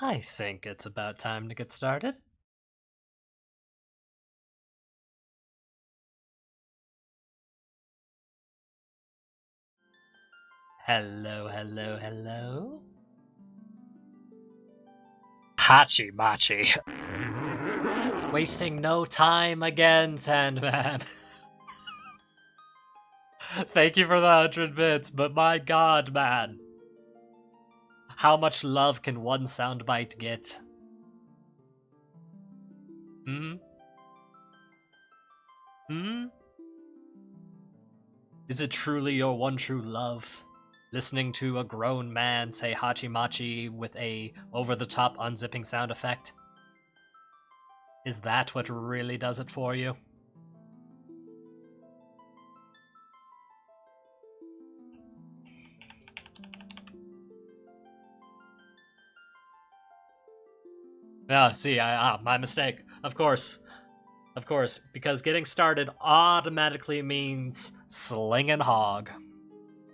I think it's about time to get started. Hello, hello, hello. Hachi Machi. Wasting no time again, Sandman. Thank you for the 100 bits, but my god, man. How much love can one soundbite get? Hmm? Hmm? Is it truly your one true love? Listening to a grown man say Hachimachi with a over-the-top unzipping sound effect? Is that what really does it for you? Yeah, see, my mistake. Of course, because getting started automatically means slinging hog.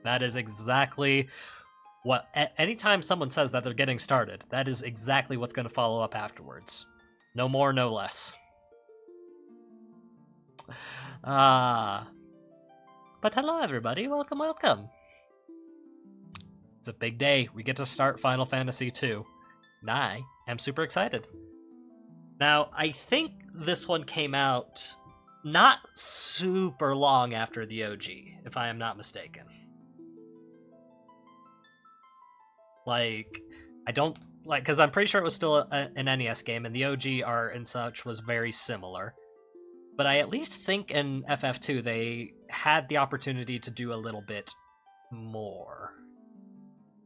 That is exactly what. Anytime someone says that they're getting started, that is exactly what's going to follow up afterwards. No more, no less. Ah. But hello, everybody. Welcome, welcome. It's a big day. We get to start Final Fantasy II. And I am super excited. Now, I think this one came out not super long after the OG, if I am not mistaken. Like, I don't like because I'm pretty sure it was still an NES game, and the OG art and such was very similar. But I at least think in FF2 they had the opportunity to do a little bit more,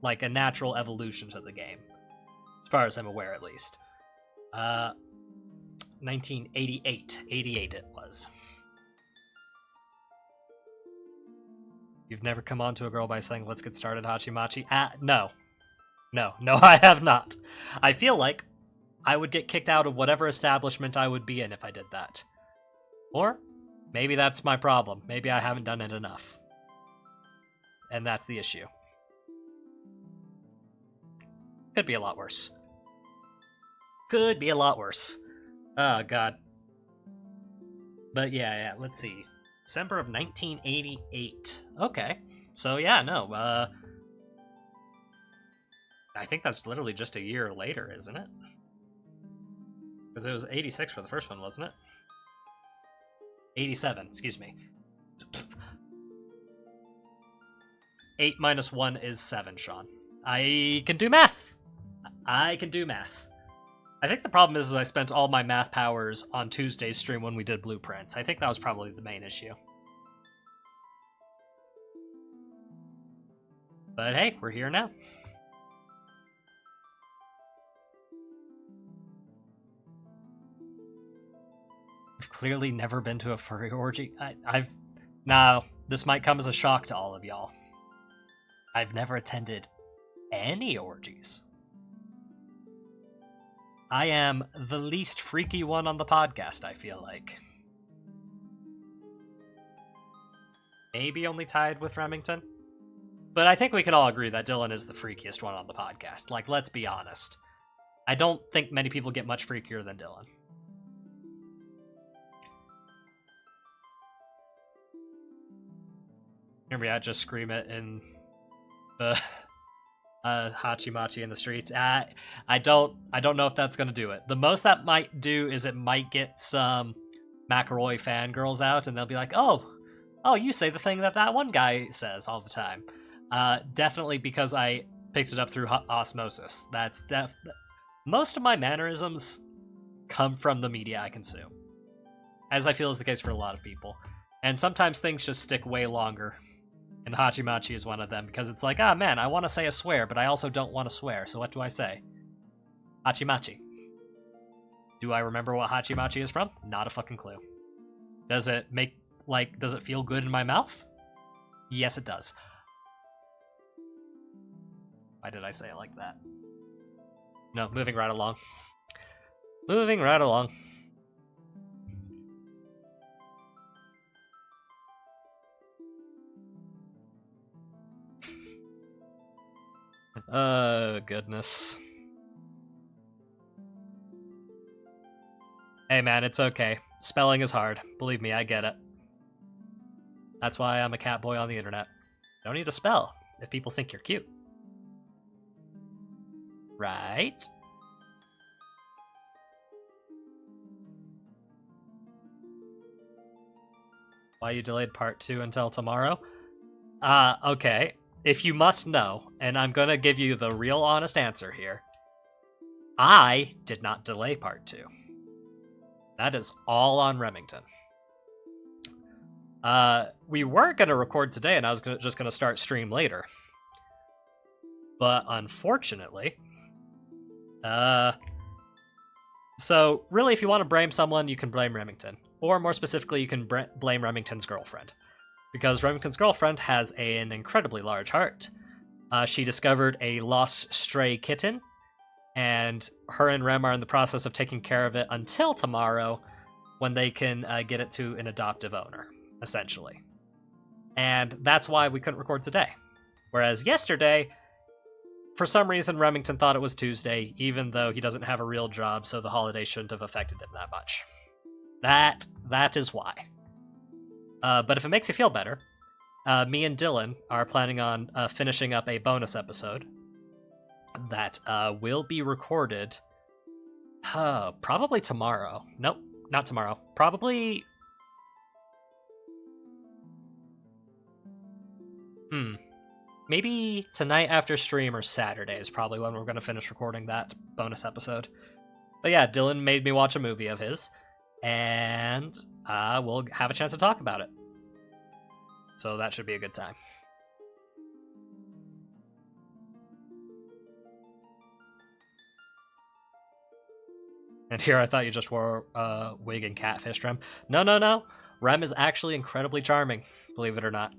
like a natural evolution to the game, as far as I'm aware, at least. 1988, 88 it was. You've never come on to a girl by saying, "Let's get started, Hachimachi"? No. No, I have not. I feel like I would get kicked out of whatever establishment I would be in if I did that. Or maybe that's my problem. Maybe I haven't done it enough. And that's the issue. Could be a lot worse. Could be a lot worse. Oh, God. But yeah, let's see. December of 1988. Okay. So yeah, no, I think that's literally just a year later, isn't it? Because it was 86 for the first one, wasn't it? 87, excuse me. 8 minus 1 is 7, Sean. I can do math! I can do math. I think the problem is I spent all my math powers on Tuesday's stream when we did blueprints. I think that was probably the main issue. But hey, we're here now. I've clearly never been to a furry orgy. Now, this might come as a shock to all of y'all. I've never attended any orgies. I am the least freaky one on the podcast, I feel like. Maybe only tied with Remington. But I think we can all agree that Dylan is the freakiest one on the podcast. Like, let's be honest. I don't think many people get much freakier than Dylan. Hear me out, just scream it in the Hachimachi in the streets. I don't know if that's gonna do it. The most that might do is it might get some McElroy fangirls out, and they'll be like, "Oh, you say the thing that one guy says all the time." Definitely because I picked it up through osmosis. Most of my mannerisms come from the media I consume, as I feel is the case for a lot of people. And sometimes things just stick way longer. And Hachimachi is one of them, because it's like, man, I want to say a swear, but I also don't want to swear, so what do I say? Hachimachi. Do I remember what Hachimachi is from? Not a fucking clue. Does it feel good in my mouth? Yes, it does. Why did I say it like that? No, moving right along. Moving right along. Oh, goodness. Hey man, it's okay. Spelling is hard. Believe me, I get it. That's why I'm a cat boy on the internet. Don't need to spell if people think you're cute. Right? Why you delayed part 2 until tomorrow? Okay. If you must know, and I'm gonna give you the real honest answer here, I did not delay part 2. That is all on Remington. We were gonna record today, and I was just gonna start stream later. But unfortunately, so really, if you want to blame someone, you can blame Remington. Or more specifically, you can blame Remington's girlfriend. Because Remington's girlfriend has an incredibly large heart. She discovered a lost stray kitten, and her and Rem are in the process of taking care of it until tomorrow, when they can get it to an adoptive owner, essentially. And that's why we couldn't record today. Whereas yesterday, for some reason, Remington thought it was Tuesday, even though he doesn't have a real job, so the holiday shouldn't have affected him that much. That is why. But if it makes you feel better, me and Dylan are planning on finishing up a bonus episode that will be recorded probably tomorrow. Nope, not tomorrow. Probably... Maybe tonight after stream or Saturday is probably when we're going to finish recording that bonus episode. But yeah, Dylan made me watch a movie of his, and we'll have a chance to talk about it. So that should be a good time. And here I thought you just wore a wig and catfished Rem. No. Rem is actually incredibly charming, believe it or not.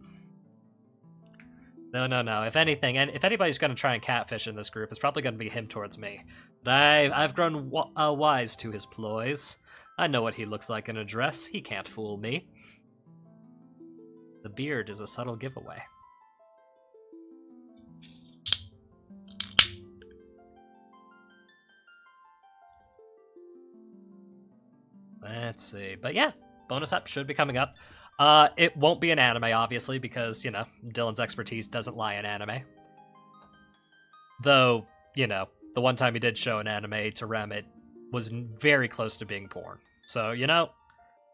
No. If anything, and if anybody's going to try and catfish in this group, it's probably going to be him towards me. But I've grown wise to his ploys. I know what he looks like in a dress. He can't fool me. The beard is a subtle giveaway. Let's see. But yeah, bonus up should be coming up. It won't be an anime, obviously, because, you know, Dylan's expertise doesn't lie in anime. Though, you know, the one time he did show an anime to Rem, it was very close to being porn. So, you know,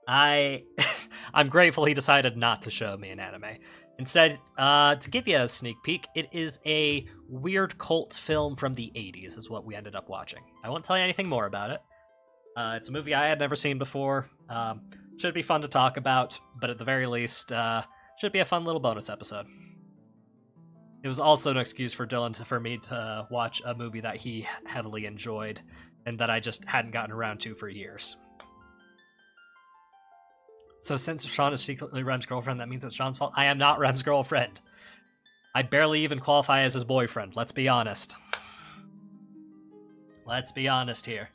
I'm grateful he decided not to show me an anime. Instead, to give you a sneak peek, it is a weird cult film from the 80s is what we ended up watching. I won't tell you anything more about it. It's a movie I had never seen before. Should be fun to talk about, but at the very least, should be a fun little bonus episode. It was also an excuse for Dylan for me to watch a movie that he heavily enjoyed and that I just hadn't gotten around to for years. So since Sean is secretly Rem's girlfriend, that means it's Sean's fault? I am not Rem's girlfriend. I barely even qualify as his boyfriend, let's be honest. Let's be honest here.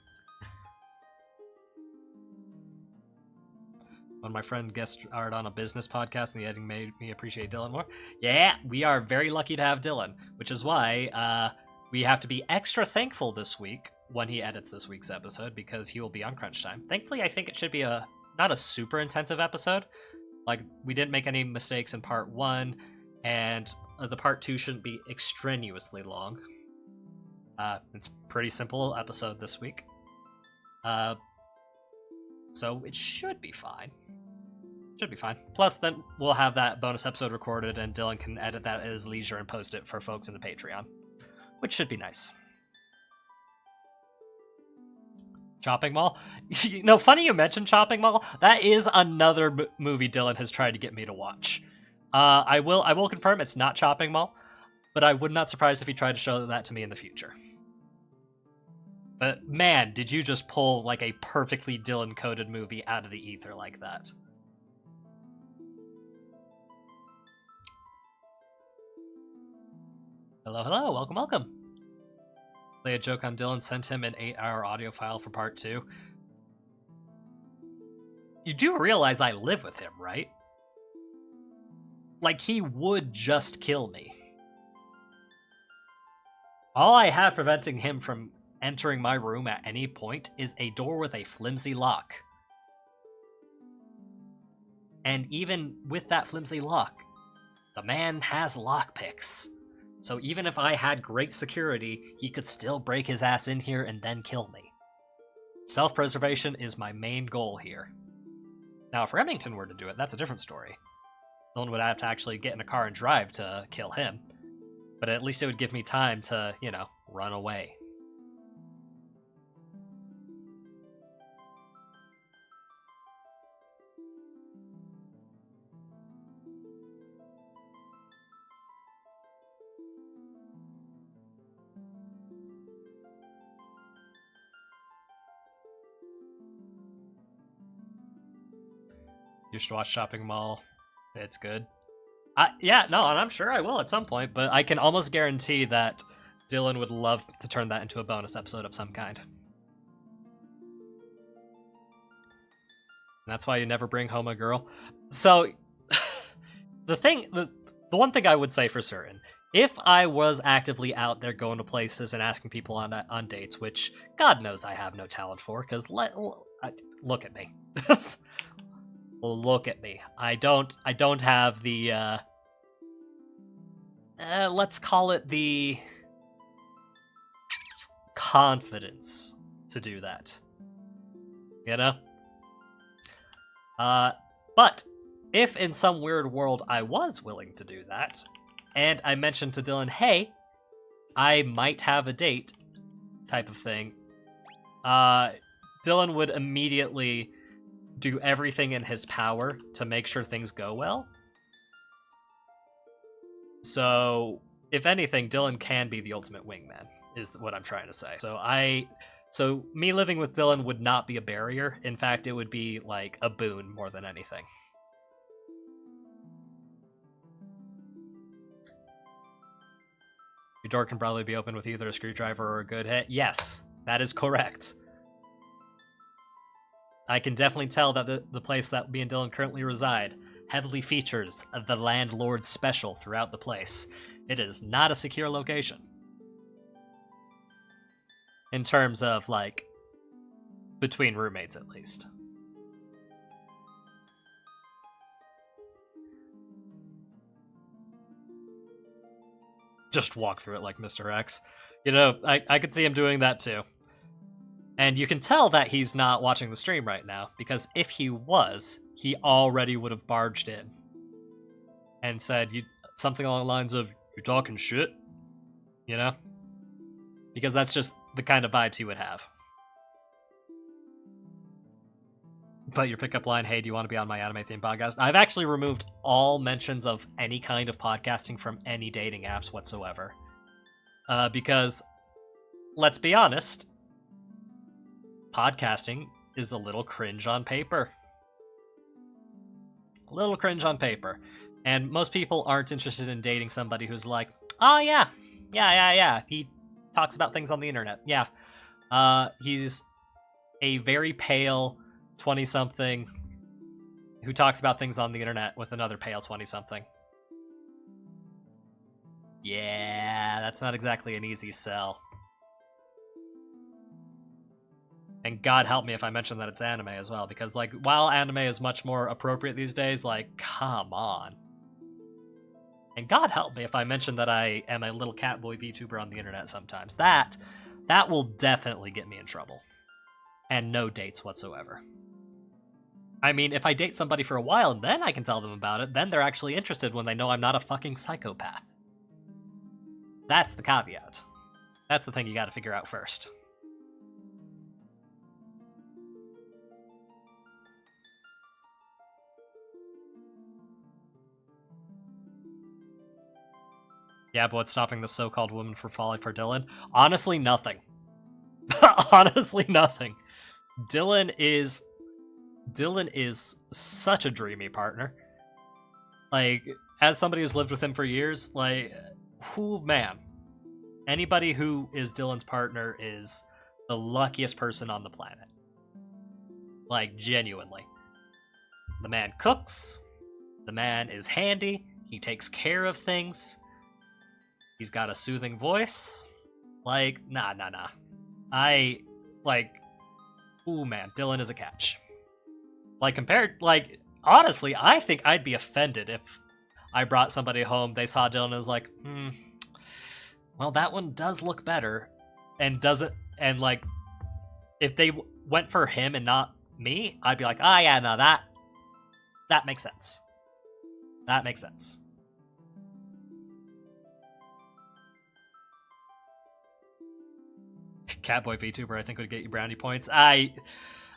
When my friend guest starred on a business podcast and the editing made me appreciate Dylan more. Yeah, we are very lucky to have Dylan, which is why we have to be extra thankful this week when he edits this week's episode, because he will be on crunch time. Thankfully, I think it should be not a super intensive episode. Like, we didn't make any mistakes in part 1, and the part 2 shouldn't be extraneously long. It's a pretty simple episode this week. So it should be fine. Should be fine. Plus, then we'll have that bonus episode recorded, and Dylan can edit that at his leisure and post it for folks in the Patreon, which should be nice. Chopping Mall? You know, funny you mentioned Chopping Mall. That is another movie Dylan has tried to get me to watch. I will confirm it's not Chopping Mall, but I would not surprise if he tried to show that to me in the future. But man, did you just pull like a perfectly Dylan-coded movie out of the ether like that. Hello, welcome. Play a joke on Dylan, sent him an 8-hour audio file for part 2. You do realize I live with him, right? Like, he would just kill me. All I have preventing him from entering my room at any point is a door with a flimsy lock. And even with that flimsy lock, the man has lockpicks. So even if I had great security, he could still break his ass in here and then kill me. Self-preservation is my main goal here. Now, if Remington were to do it, that's a different story. No one would have to actually get in a car and drive to kill him. But at least it would give me time to, run away. You should watch Shopping Mall. It's good. Yeah, no, and I'm sure I will at some point, but I can almost guarantee that Dylan would love to turn that into a bonus episode of some kind. And that's why you never bring home a girl. So, the one thing I would say for certain, if I was actively out there going to places and asking people on dates, which God knows I have no talent for, because look at me. Look at me. I don't have the let's call it the confidence to do that. But if in some weird world I was willing to do that, and I mentioned to Dylan, hey, I might have a date type of thing, Dylan would immediately do everything in his power to make sure things go well. So, if anything, Dylan can be the ultimate wingman, is what I'm trying to say. So me living with Dylan would not be a barrier. In fact, it would be like a boon more than anything. Your door can probably be opened with either a screwdriver or a good hit. Yes, that is correct. I can definitely tell that the place that me and Dylan currently reside heavily features the landlord's special throughout the place. It is not a secure location. In terms of, like, between roommates at least. Just walk through it like Mr. X. I could see him doing that too. And you can tell that he's not watching the stream right now, because if he was, he already would have barged in and said something along the lines of, "You're talking shit," Because that's just the kind of vibes he would have. But your pickup line, hey, do you want to be on my anime-themed podcast? I've actually removed all mentions of any kind of podcasting from any dating apps whatsoever. Because, let's be honest, podcasting is a little cringe on paper. A little cringe on paper. And most people aren't interested in dating somebody who's like, oh yeah, he talks about things on the internet. Yeah. He's a very pale 20-something who talks about things on the internet with another pale 20-something. Yeah, that's not exactly an easy sell. And God help me if I mention that it's anime as well, because, like, while anime is much more appropriate these days, like, come on. And God help me if I mention that I am a little catboy VTuber on the internet sometimes. That will definitely get me in trouble. And no dates whatsoever. I mean, if I date somebody for a while, then I can tell them about it. Then they're actually interested when they know I'm not a fucking psychopath. That's the caveat. That's the thing you gotta figure out first. Yeah, but what's stopping the so-called woman from falling for Dylan? Honestly, nothing. Honestly, nothing. Dylan is such a dreamy partner. Like, as somebody who's lived with him for years, like, man. Anybody who is Dylan's partner is the luckiest person on the planet. Like, genuinely. The man cooks. The man is handy. He takes care of things. He's got a soothing voice. Like, nah. Ooh man, Dylan is a catch. Like, honestly, I think I'd be offended if I brought somebody home, they saw Dylan and was like, well, that one does look better, and doesn't, and like, if they went for him and not me, I'd be like, ah, yeah, no, that makes sense. That makes sense. Catboy VTuber, I think, would get you brownie points. I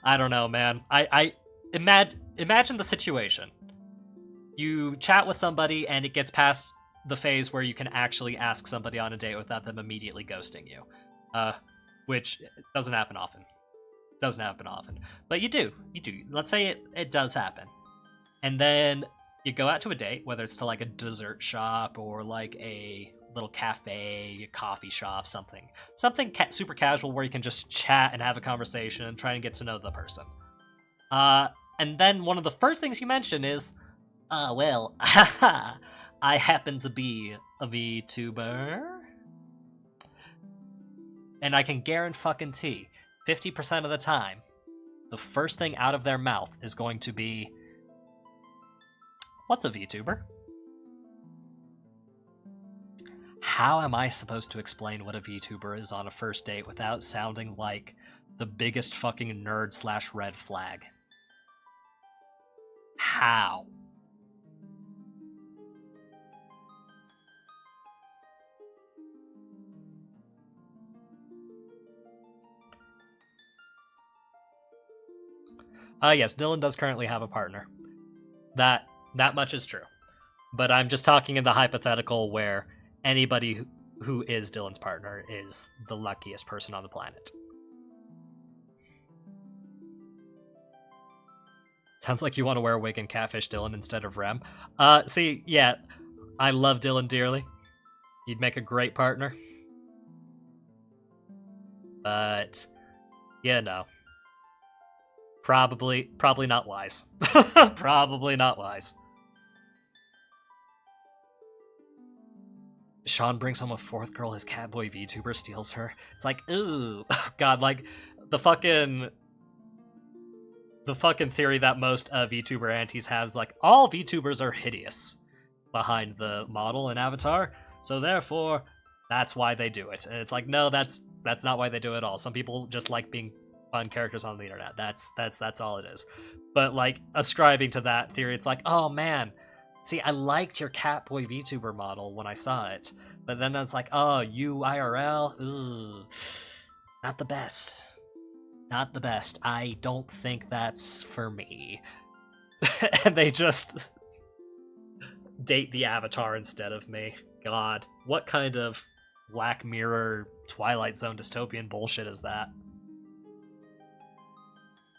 don't know, man. I imagine the situation. You chat with somebody and it gets past the phase where you can actually ask somebody on a date without them immediately ghosting you. Which doesn't happen often. Doesn't happen often. But you do. Let's say it does happen. And then you go out to a date, whether it's to like a dessert shop or like a little cafe, a coffee shop, something super casual where you can just chat and have a conversation and try and get to know the person. And then one of the first things you mention is, well, I happen to be a VTuber. And I can guarantee 50% of the time, the first thing out of their mouth is going to be, what's a VTuber? How am I supposed to explain what a VTuber is on a first date without sounding like the biggest fucking nerd / red flag? How? Yes, Dylan does currently have a partner. That much is true. But I'm just talking in the hypothetical where anybody who is Dylan's partner is the luckiest person on the planet. Sounds like you want to wear a wig and catfish Dylan instead of Rem. See, yeah, I love Dylan dearly. You'd make a great partner. But, yeah, no. Probably not wise. Probably not wise. Sean brings home a fourth girl, his catboy VTuber steals her. It's like, ooh, God, like the fucking theory that most VTuber antis have is like all VTubers are hideous behind the model and avatar, so therefore that's why they do it. And it's like, no, that's not why they do it at all. Some people just like being fun characters on the internet. That's all it is. But like ascribing to that theory, it's like, oh man, see, I liked your Catboy VTuber model when I saw it, but then it's like, oh, you IRL, ooh, not the best. Not the best. I don't think that's for me. And they just date the avatar instead of me. God, what kind of Black Mirror, Twilight Zone dystopian bullshit is that?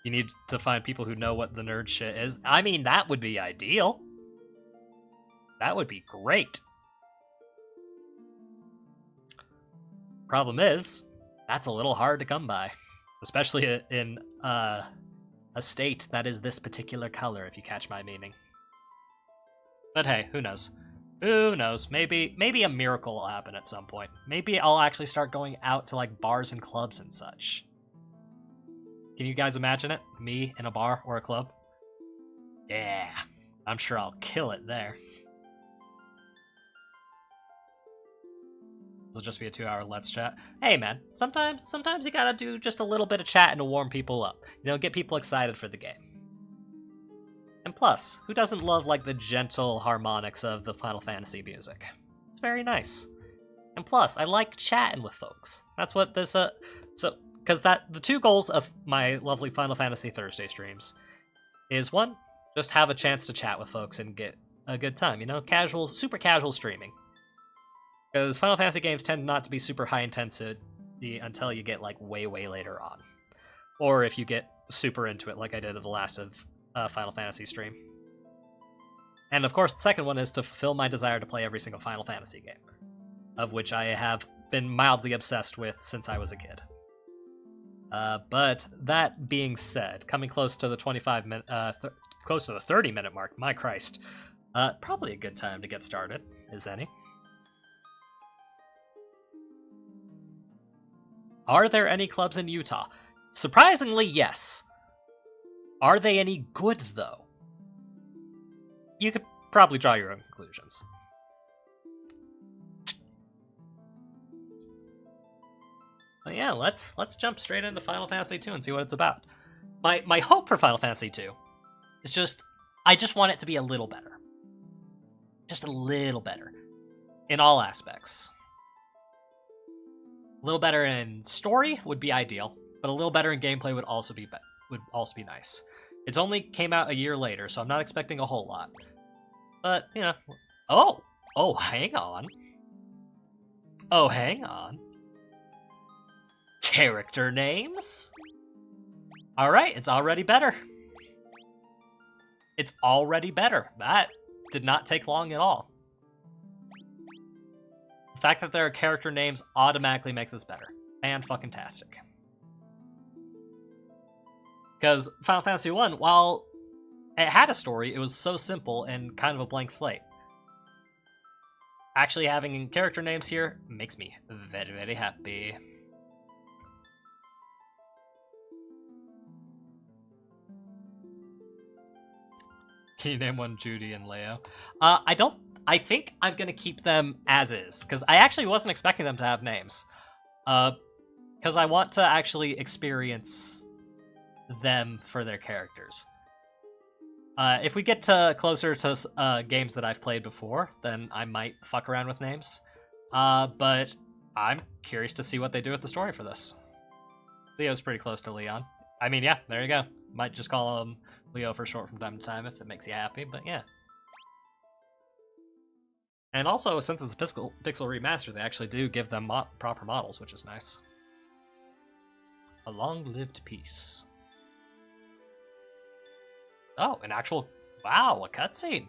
You need to find people who know what the nerd shit is. I mean, that would be ideal. That would be great. Problem is, that's a little hard to come by. Especially in a state that is this particular color, if you catch my meaning. But hey, who knows? Who knows? Maybe a miracle will happen at some point. Maybe I'll actually start going out to like bars and clubs and such. Can you guys imagine it? Me in a bar or a club? Yeah, I'm sure I'll kill it there. It'll just be a 2-hour Let's Chat. Hey man, sometimes you gotta do just a little bit of chatting to warm people up. You know, get people excited for the game. And plus, who doesn't love like the gentle harmonics of the Final Fantasy music? It's very nice. And plus, I like chatting with folks. That's what this because the two goals of my lovely Final Fantasy Thursday streams is one, just have a chance to chat with folks and get a good time, you know, super casual streaming. Because Final Fantasy games tend not to be super high intensity until you get like way later on. Or if you get super into it like I did at the last of Final Fantasy stream. And of course, the second one is to fulfill my desire to play every single Final Fantasy game, of which I have been mildly obsessed with since I was a kid. But that being said, coming close to the 30-minute mark, my Christ, probably a good time to get started, is any. Are there any clubs in Utah? Surprisingly, yes. Are they any good, though? You could probably draw your own conclusions. But yeah, let's jump straight into Final Fantasy II and see what it's about. My hope for Final Fantasy II is just, I just want it to be a little better. Just a little better. In all aspects. A little better in story would be ideal, but a little better in gameplay would also be nice. It's only came out a year later, so I'm not expecting a whole lot. But, you know... Oh, hang on. Oh, hang on. Character names? Alright, it's already better. It's already better. That did not take long at all. The fact that there are character names automatically makes this better. Fan-fucking-tastic. Because Final Fantasy I, while it had a story, it was so simple and kind of a blank slate. Actually having character names here makes me very, very happy. Can you name one Judy and Leo? I think I'm gonna keep them as is, because I actually wasn't expecting them to have names. Because I want to actually experience them for their characters. If we get closer to games that I've played before, then I might fuck around with names. But I'm curious to see what they do with the story for this. Leo's pretty close to Leon. I mean, yeah, there you go. Might just call him Leo for short from time to time if it makes you happy, but yeah. And also, since it's a Pixel remaster, they actually do give them proper models, which is nice. A long-lived peace. Oh, an actual... Wow, a cutscene.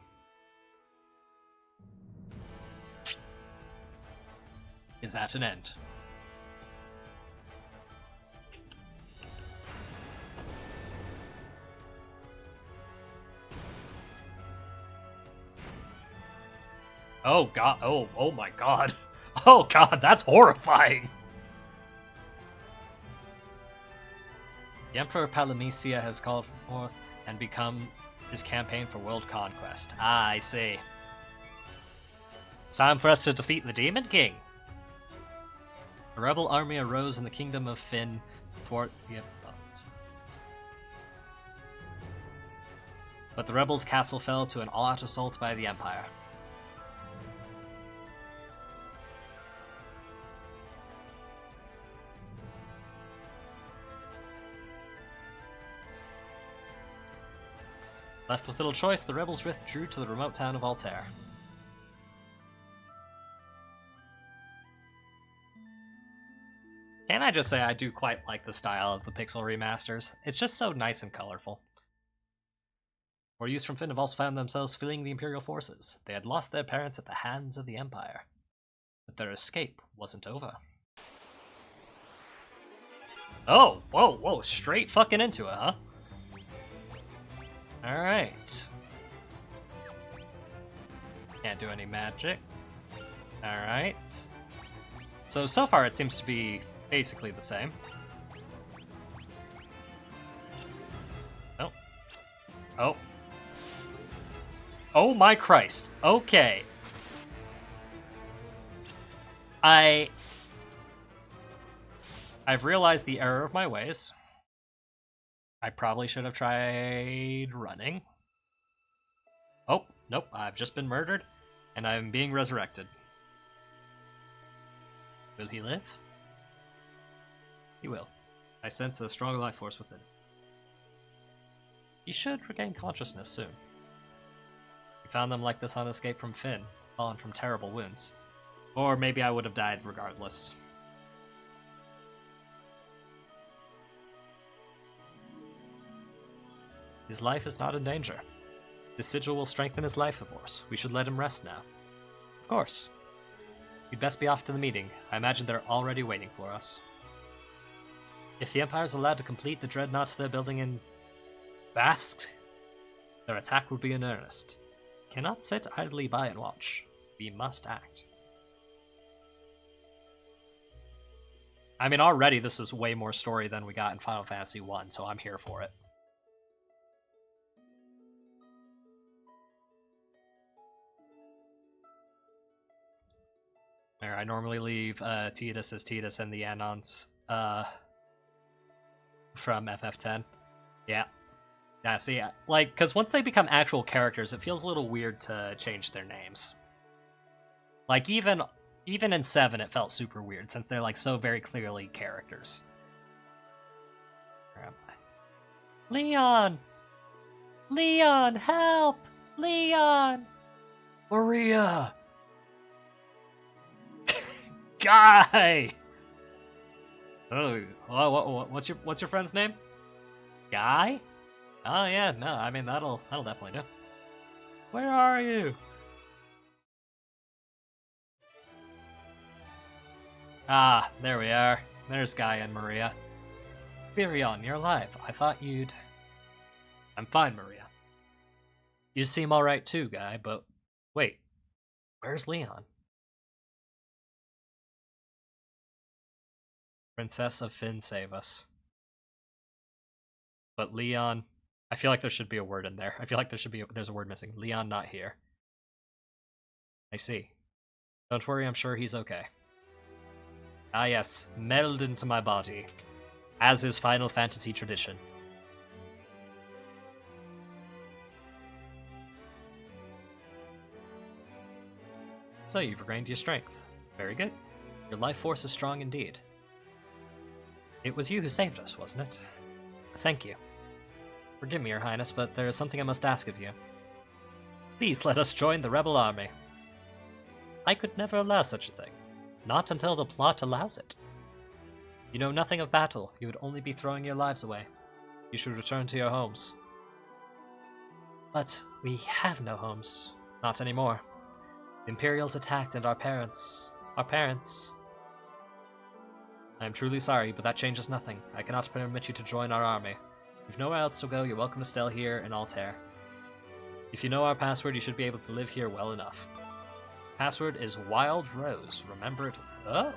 Is that an end? Oh god, oh my god. Oh god, that's horrifying! The Emperor Palamecia has called forth and become his campaign for world conquest. Ah, I see. It's time for us to defeat the Demon King. A rebel army arose in the kingdom of Fynn to thwart the opponents. But the rebels' castle fell to an all-out assault by the Empire. Left with little choice, the rebels withdrew to the remote town of Altair. Can I just say I do quite like the style of the Pixel remasters. It's just so nice and colorful. Warriors from Fynn have also found themselves fleeing the Imperial forces. They had lost their parents at the hands of the Empire. But their escape wasn't over. Oh, whoa, straight fucking into it, huh? Alright. Can't do any magic. Alright. So far it seems to be basically the same. Oh. Oh. Oh my Christ. Okay. I've realized the error of my ways. I probably should have tried running. Oh, nope, I've just been murdered, and I'm being resurrected. Will he live? He will. I sense a strong life force within. He should regain consciousness soon. We found them like this on escape from Fynn, fallen from terrible wounds. Or maybe I would have died regardless. His life is not in danger. This sigil will strengthen his life force. We should let him rest now. Of course. We'd best be off to the meeting. I imagine they're already waiting for us. If the Empire is allowed to complete the dreadnought they're building in Basque, their attack will be in earnest. Cannot sit idly by and watch. We must act. I mean, already this is way more story than we got in Final Fantasy 1, so I'm here for it. There, I normally leave Tidus as Tidus and the Anons from FF10. Yeah. Yeah, see, like, because once they become actual characters, it feels a little weird to change their names. Like, even in 7, it felt super weird, since they're, like, so very clearly characters. Where am I? Leon! Leon, help! Leon! Maria! Guy! Oh, what's your friend's name? Guy? Oh yeah, no, I mean that'll definitely do. Where are you? Ah, there we are. There's Guy and Maria. Virion, you're alive. I thought you'd... I'm fine, Maria. You seem alright too, Guy, but... Wait, where's Leon? Princess of Finn, save us. But Leon... I feel like there should be a word in there. I feel like there's a word missing. Leon not here. I see. Don't worry, I'm sure he's okay. Ah yes, meld into my body. As is Final Fantasy tradition. So you've regained your strength. Very good. Your life force is strong indeed. It was you who saved us, wasn't it? Thank you. Forgive me, Your Highness, but there is something I must ask of you. Please let us join the rebel army. I could never allow such a thing. Not until the plot allows it. You know nothing of battle. You would only be throwing your lives away. You should return to your homes. But we have no homes. Not anymore. The Imperials attacked and our parents... I am truly sorry, but that changes nothing. I cannot permit you to join our army. If nowhere else to go, you're welcome to stay here in Altair. If you know our password, you should be able to live here well enough. Password is Wild Rose. Remember it. Oh,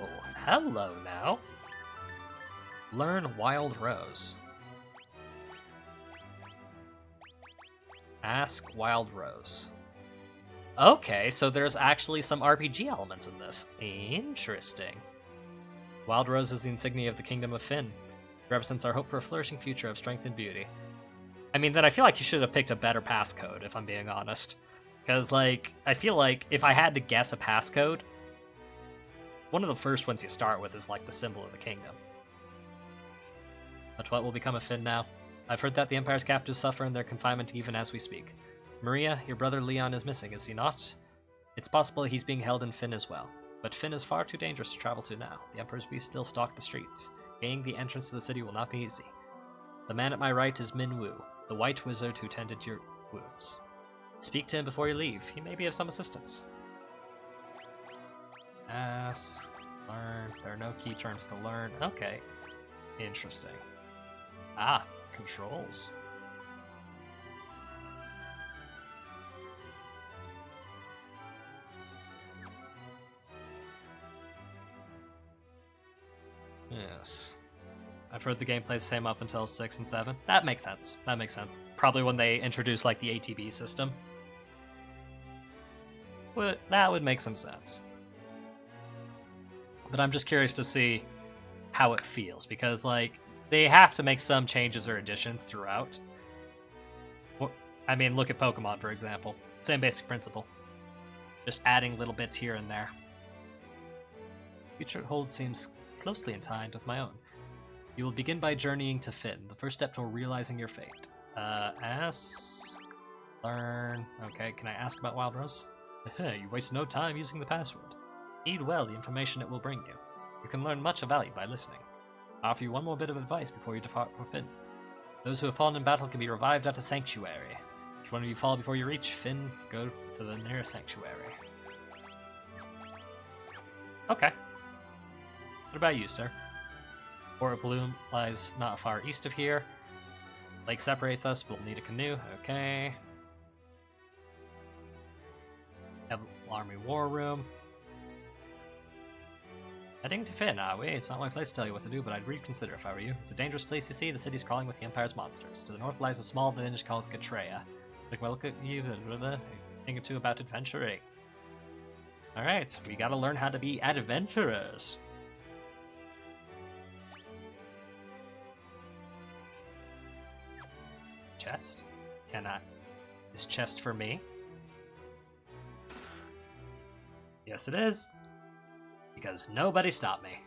hello now. Learn Wild Rose. Ask Wild Rose. Okay, so there's actually some RPG elements in this. Interesting. Wild Rose is the insignia of the Kingdom of Finn. It represents our hope for a flourishing future of strength and beauty. I mean, then I feel like you should have picked a better passcode, if I'm being honest. Because, like, I feel like if I had to guess a passcode, one of the first ones you start with is, like, the symbol of the kingdom. But what will become of Finn now? I've heard that the Empire's captives suffer in their confinement even as we speak. Maria, your brother Leon is missing, is he not? It's possible he's being held in Finn as well. But Finn is far too dangerous to travel to now. The Emperor's beasts still stalk the streets. Gaining the entrance to the city will not be easy. The man at my right is Min Wu, the white wizard who tended your wounds. Speak to him before you leave. He may be of some assistance. Ask, learn. There are no key terms to learn. Okay. Interesting. Ah, controls. Yes. I've heard the gameplay's the same up until 6 and 7. That makes sense. That makes sense. Probably when they introduce, like, the ATB system. That would make some sense. But I'm just curious to see how it feels, because, like, they have to make some changes or additions throughout. I mean, look at Pokemon, for example. Same basic principle. Just adding little bits here and there. Future Hold seems closely entwined with my own. You will begin by journeying to Finn, the first step toward realizing your fate. Ask... Learn... Okay, can I ask about Wild Rose? You waste no time using the password. Heed well the information it will bring you. You can learn much of value by listening. I offer you one more bit of advice before you depart for Finn. Those who have fallen in battle can be revived at a sanctuary. If one of you fall before you reach Finn, go to the nearest sanctuary. Okay. What about you, sir? Port of Bloom lies not far east of here. Lake separates us, we'll need a canoe. Okay. Have Army War Room. Heading to Finn, are we? It's not my place to tell you what to do, but I'd reconsider if I were you. It's a dangerous place, you see. The city's crawling with the Empire's monsters. To the north lies a small village called Gatreya. Like, well, look at you, think or two about adventuring. Alright, we gotta learn how to be adventurers. Chest? Can I? Is chest for me? Yes, it is. Because nobody stopped me.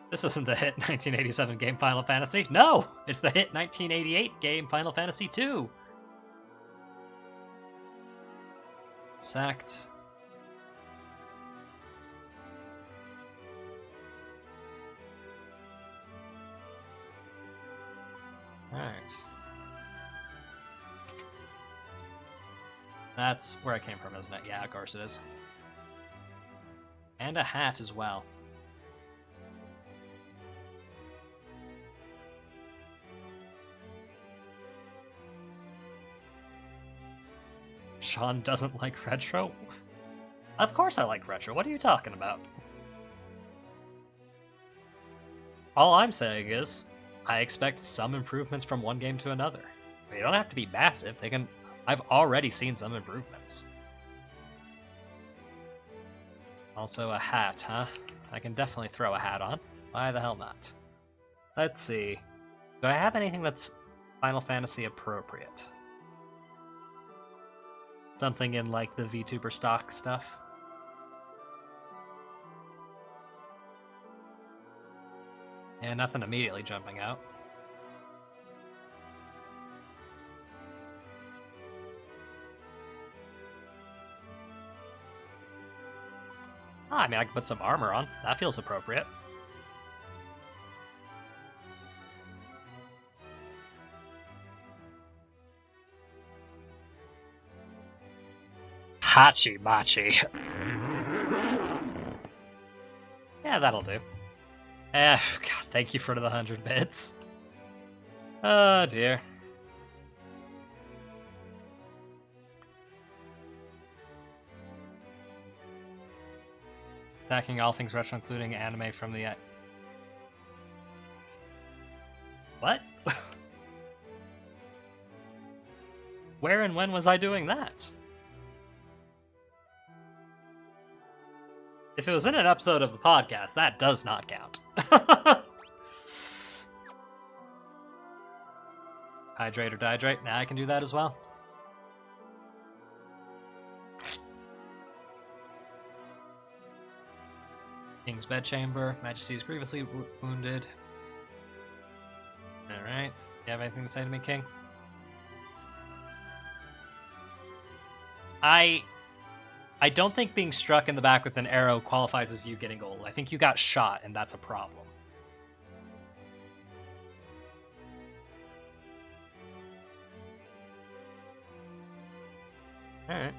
This isn't the hit 1987 game Final Fantasy. No! It's the hit 1988 game Final Fantasy II. Sacked. Alright. That's where I came from, isn't it? Yeah, of course it is. And a hat as well. Sean doesn't like retro? Of course I like retro. What are you talking about? All I'm saying is, I expect some improvements from one game to another. They don't have to be massive. They can. I've already seen some improvements. Also a hat, huh? I can definitely throw a hat on. Why the hell not? Let's see. Do I have anything that's Final Fantasy appropriate? Something in like the VTuber stock stuff? Yeah, nothing immediately jumping out. I mean, I can put some armor on. That feels appropriate. Hachi Machi. Yeah, that'll do. God, thank you for the 100 bits. Oh, dear. Attacking all things retro, including anime from the... What? Where and when was I doing that? If it was in an episode of the podcast, that does not count. Hydrate or dihydrate? Now I can do that as well. King's bedchamber. Majesty is grievously wounded. Alright. You have anything to say to me, King? I don't think being struck in the back with an arrow qualifies as you getting gold. I think you got shot, and that's a problem. Alright.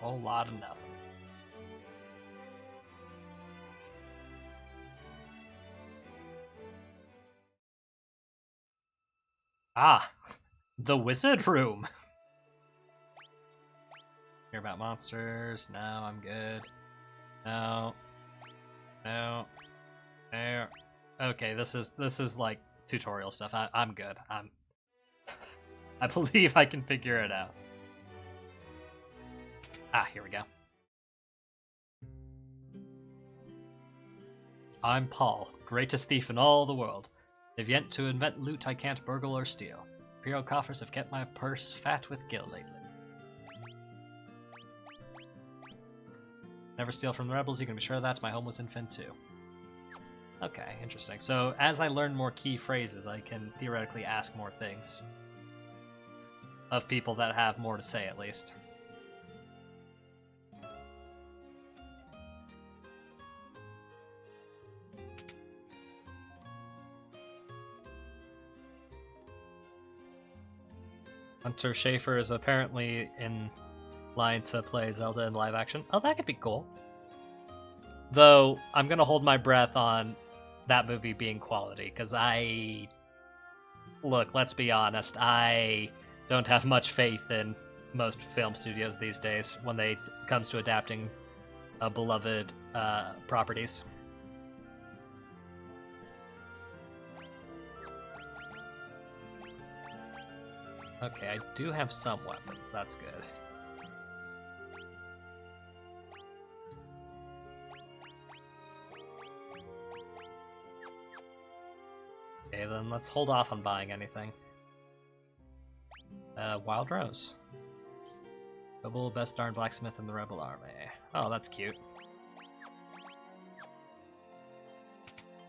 Whole lot of nothing. Ah, the wizard room. Hear about monsters? No, I'm good. No. No. No. Okay, this is like tutorial stuff. I'm good. I believe I can figure it out. Ah, here we go. I'm Paul, greatest thief in all the world. They've yet to invent loot I can't burgle or steal. Imperial coffers have kept my purse fat with gil lately. Never steal from the rebels, you can be sure of that. My home was in Fin 2. Okay, interesting. So as I learn more key phrases, I can theoretically ask more things. Of people that have more to say, at least. Hunter Schafer is apparently in line to play Zelda in live action. Oh, that could be cool. Though I'm gonna hold my breath on that movie being quality, because look, let's be honest, I don't have much faith in most film studios these days when it comes to adapting beloved properties. Okay, I do have some weapons, that's good. Okay, then let's hold off on buying anything. Wild Rose. Noble, best darn blacksmith in the rebel army. Oh, that's cute.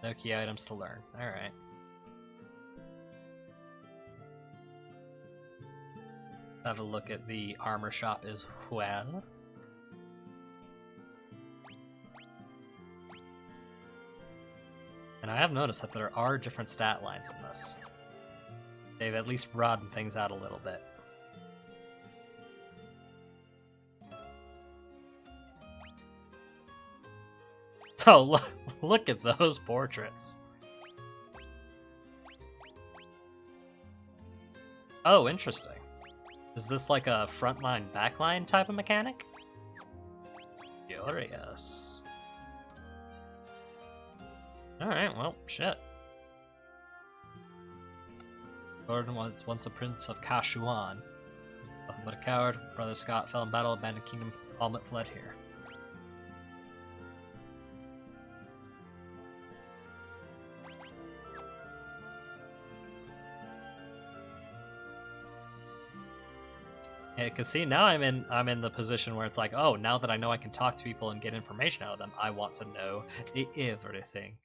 No key items to learn. Alright. Have a look at the armor shop as well. And I have noticed that there are different stat lines in this. They've at least broadened things out a little bit. Oh, look at those portraits. Oh, interesting. Is this like a frontline, backline type of mechanic? Curious. Alright, well, shit. Gordon was once a prince of Kashuan. Nothing but a coward. Brother Scott fell in battle, abandoned kingdom, all but fled here. Yeah, cause see, now I'm in the position where it's like, oh, now that I know I can talk to people and get information out of them, I want to know everything.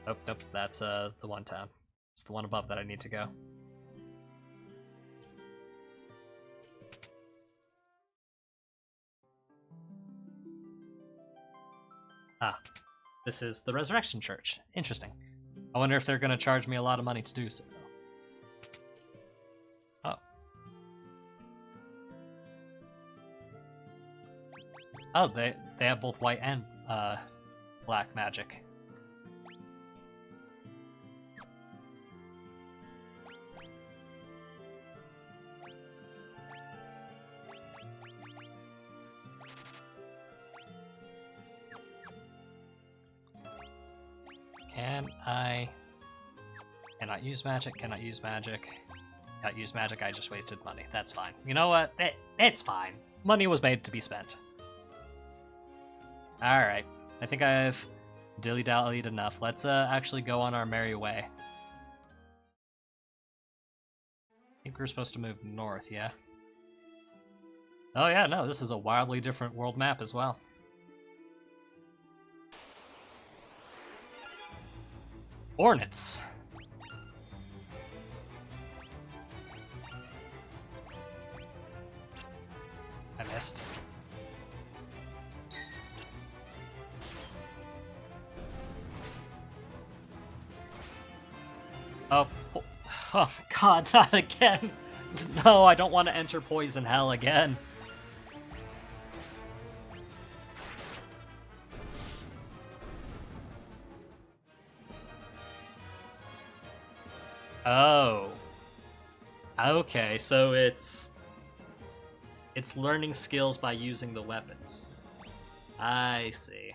Oh, nope, that's the one town. It's the one above that I need to go. Ah, this is the Resurrection Church. Interesting. I wonder if they're gonna charge me a lot of money to do so. Oh. Oh, they have both white and black magic. Cannot use magic, cannot use magic. Cannot use magic, I just wasted money. That's fine. You know what? It's fine. Money was made to be spent. Alright. I think I've dilly-dallied enough. Let's actually go on our merry way. I think we're supposed to move north, yeah? Oh yeah, no, this is a wildly different world map as well. Hornets. I missed. Oh god, not again. No, I don't want to enter poison hell again. Oh. Okay, so it's learning skills by using the weapons. I see.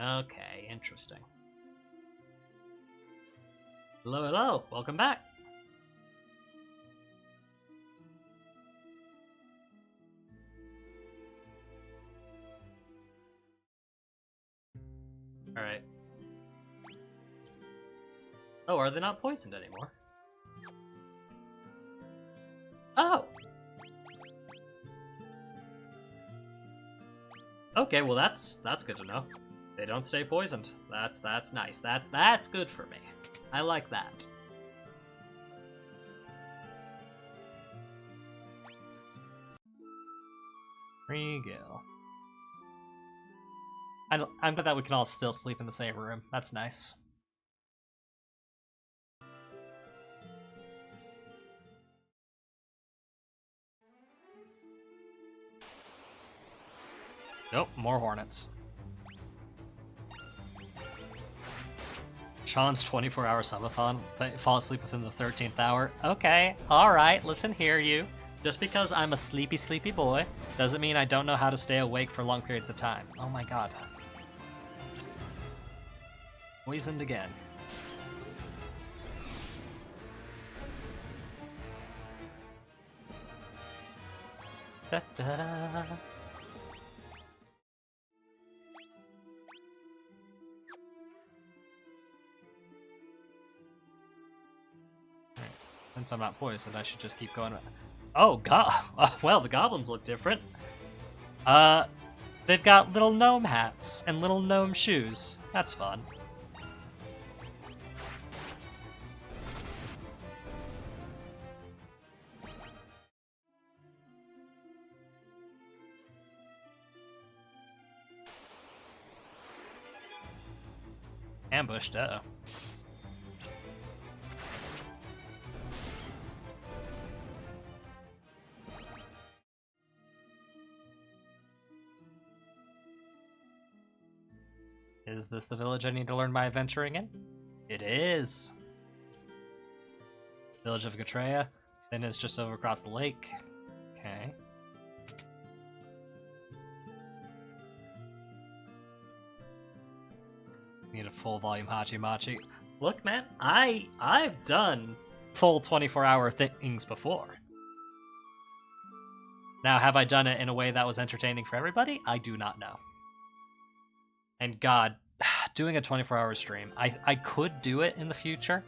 Okay, interesting. Hello, hello, welcome back. Alright. Oh, are they not poisoned anymore? Oh! Okay, well that's good to know. They don't stay poisoned. That's nice. That's good for me. I like that. Regal. I'm glad that we can all still sleep in the same room. That's nice. Nope, more hornets. Sean's 24-hour subathon, but fall asleep within the 13th hour. Okay, alright, listen here, you. Just because I'm a sleepy, sleepy boy doesn't mean I don't know how to stay awake for long periods of time. Oh my god. Poisoned again. Da -da. Since I'm not poisoned, I should just keep going. Oh, well, the goblins look different. They've got little gnome hats and little gnome shoes. That's fun. Ambushed, uh-oh. Is this the village I need to learn my adventuring in? It is! Village of Gatreya. Then it's just over across the lake. Okay. Need a full volume Hachi Machi. Look, man, I've done full 24-hour things before. Now, have I done it in a way that was entertaining for everybody? I do not know. And God, doing a 24-hour stream, I could do it in the future,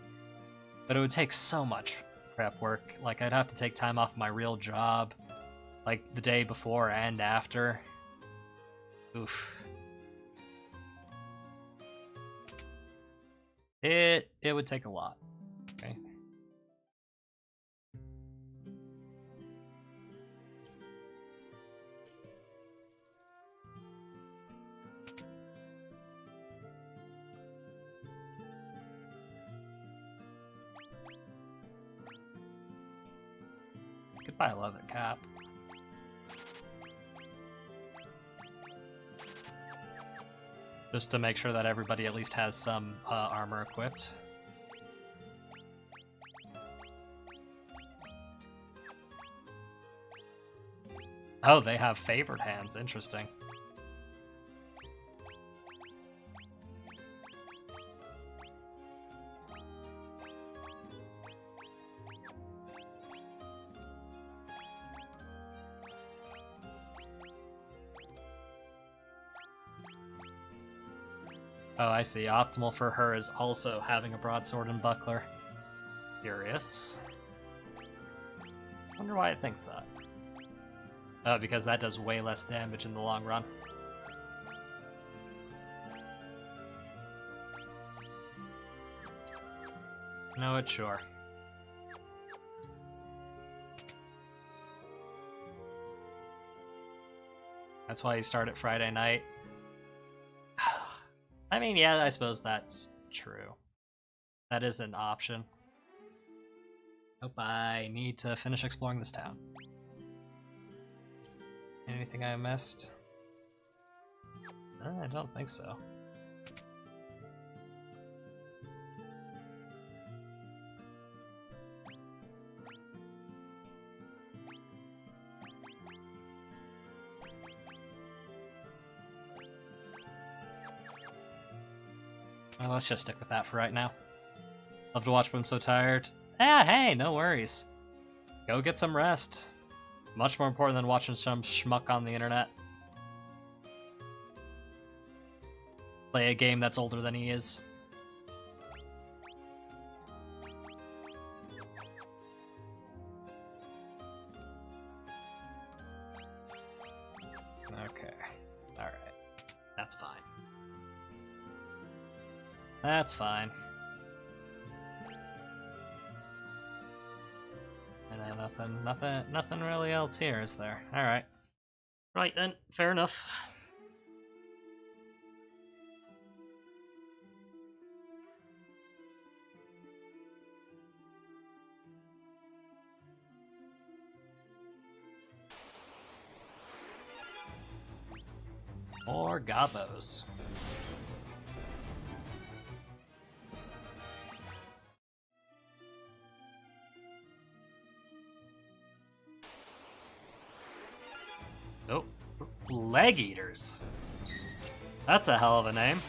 but it would take so much prep work. Like, I'd have to take time off my real job, like the day before and after. Oof. It would take a lot. Okay. Could buy a leather cap. Just to make sure that everybody at least has some armor equipped. Oh, they have favored hands. Interesting. Oh, I see. Optimal for her is also having a broadsword and buckler. Curious. Wonder why it thinks that. Oh, because that does way less damage in the long run. No, it's sure. That's why you start at Friday night. I mean, yeah, I suppose that's true. That is an option. Hope I need to finish exploring this town. Anything I missed? I don't think so. Well, let's just stick with that for right now. Love to watch, but I'm so tired. Ah, hey, no worries. Go get some rest. Much more important than watching some schmuck on the internet. Play a game that's older than he is. Okay. Alright. That's fine. That's fine. And nothing really else here, is there? Alright. Right then, fair enough. More gobos. Leg Eaters. That's a hell of a name.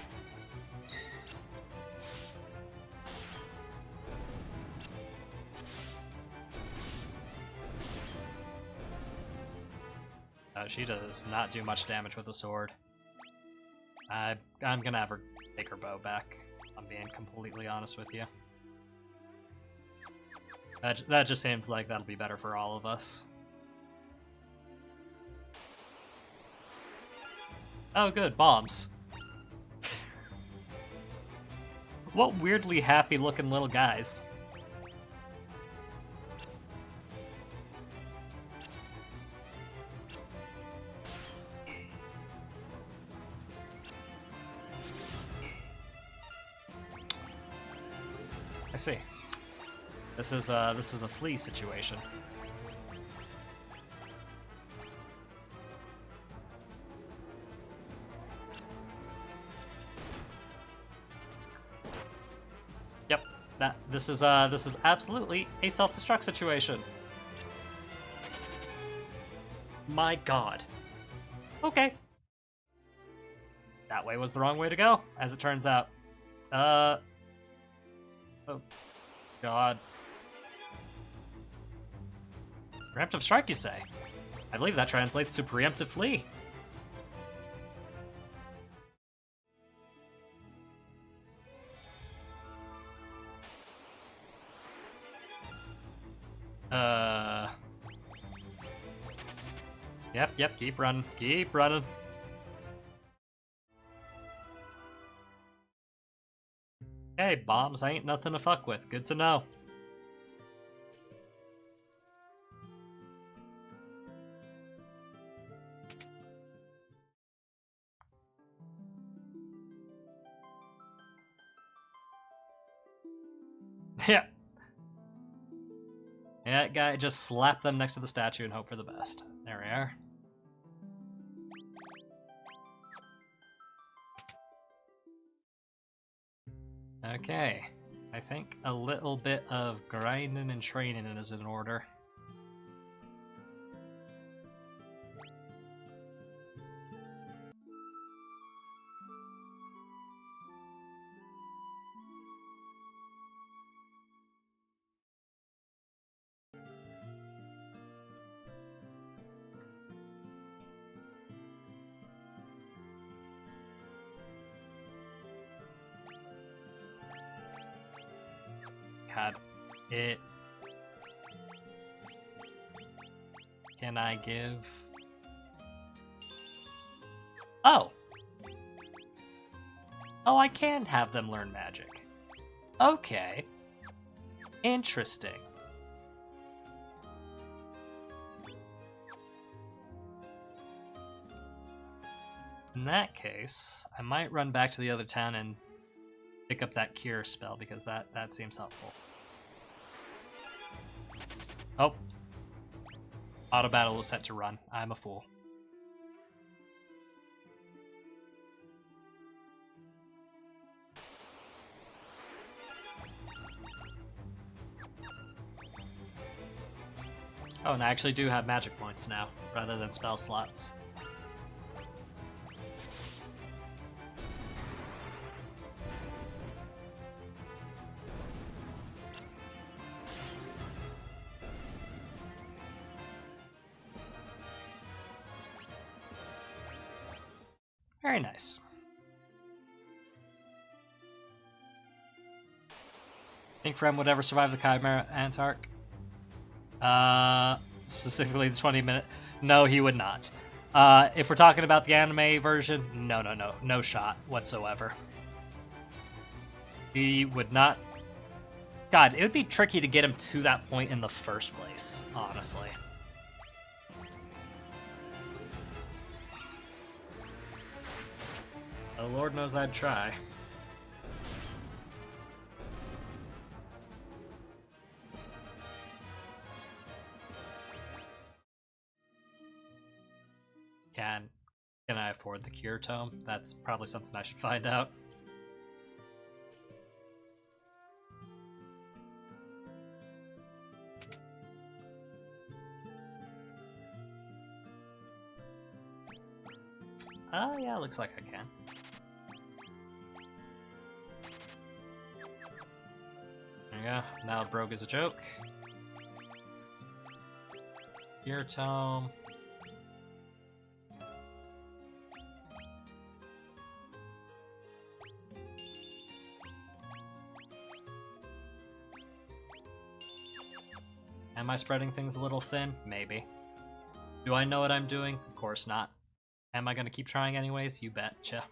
She does not do much damage with the sword. I'm gonna have her take her bow back. I'm being completely honest with you. That just seems like that'll be better for all of us. Oh, good, bombs. What weirdly happy-looking little guys. I see. This is a flea situation. Yep. This is absolutely a self-destruct situation. My god. Okay. That way was the wrong way to go, as it turns out. Oh god. Preemptive strike, you say? I believe that translates to preemptive flee. Yep, keep running, keep running. Hey, bombs ain't nothing to fuck with. Good to know. Yeah. Yeah, guy, just slap them next to the statue and hope for the best. There we are. Okay. I think a little bit of grinding and training is in order. God, it... Can I give... Oh! Oh, I can have them learn magic. Okay. Interesting. In that case, I might run back to the other town and pick up that cure spell, because that seems helpful. Oh. Auto battle was set to run. I'm a fool. Oh, and I actually do have magic points now, rather than spell slots. Very nice. Think Frem would ever survive the Chimera Antark? Specifically the 20-minute? No, he would not. If we're talking about the anime version, no shot whatsoever. He would not... God, it would be tricky to get him to that point in the first place, honestly. Oh, Lord knows I'd try. Can I afford the cure tome? That's probably something I should find out. Oh, yeah, looks like I can. There you go. Now broke is a joke. Your tome. Am I spreading things a little thin? Maybe. Do I know what I'm doing? Of course not. Am I gonna keep trying anyways? You betcha.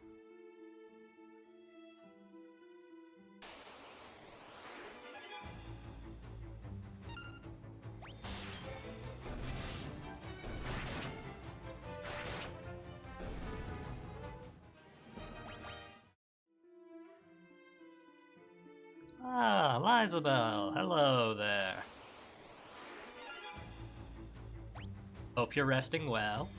Ah, Lizabelle, hello there. Hope you're resting well.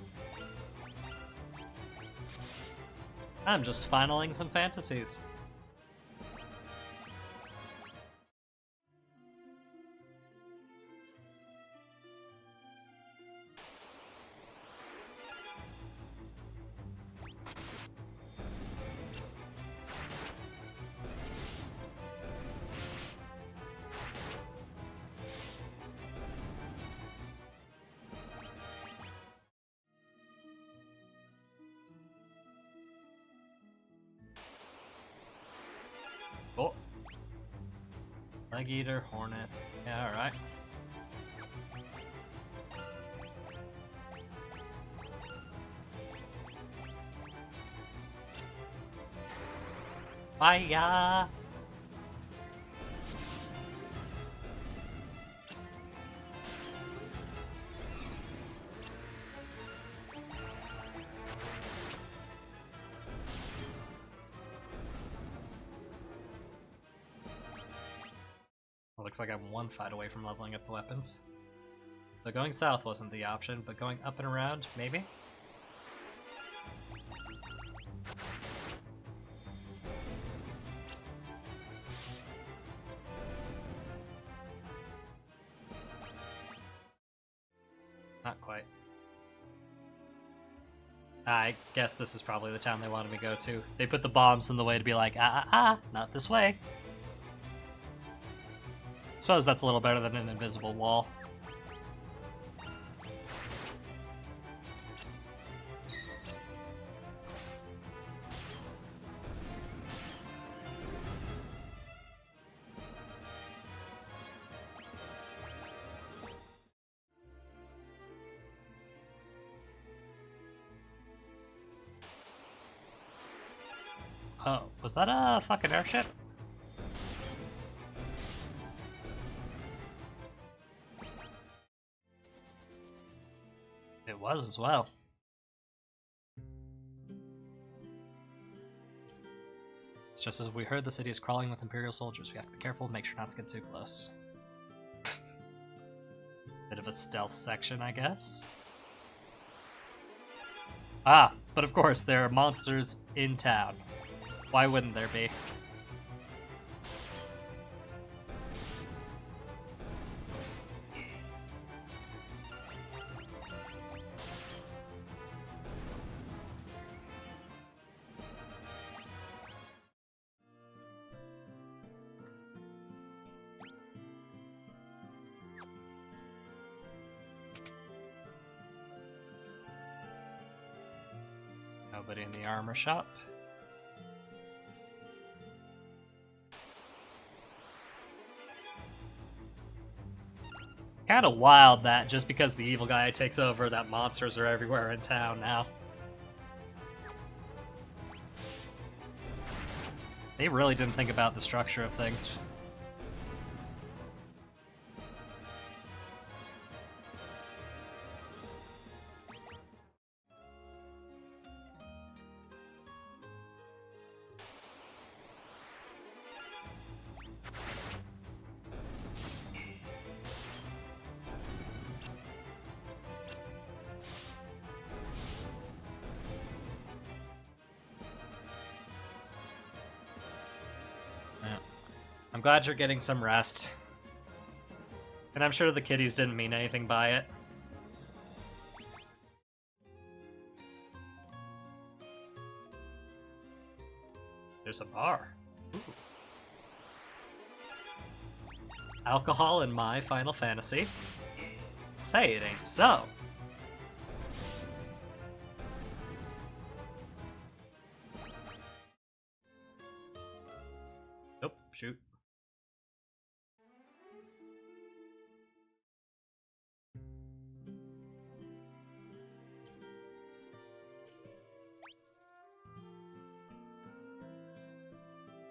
I'm just finaling some fantasies. Oh. Leg Eater, Hornet. Yeah, alright. Fire! Looks like I'm one fight away from leveling up the weapons. So going south wasn't the option, but going up and around, maybe? Not quite. I guess this is probably the town they wanted me to go to. They put the bombs in the way to be like, not this way. Suppose that's a little better than an invisible wall. Oh, was that a fucking airship? It was as well. It's just as we heard the city is crawling with Imperial soldiers. We have to be careful, make sure not to get too close. Bit of a stealth section, I guess. Ah, but of course, there are monsters in town. Why wouldn't there be? Nobody in the armor shop. Kind of wild that just because the evil guy takes over, that monsters are everywhere in town now. They really didn't think about the structure of things. I'm glad you're getting some rest. And I'm sure the kitties didn't mean anything by it. There's a bar. Ooh. Alcohol in my Final Fantasy. Say it ain't so. Nope, shoot.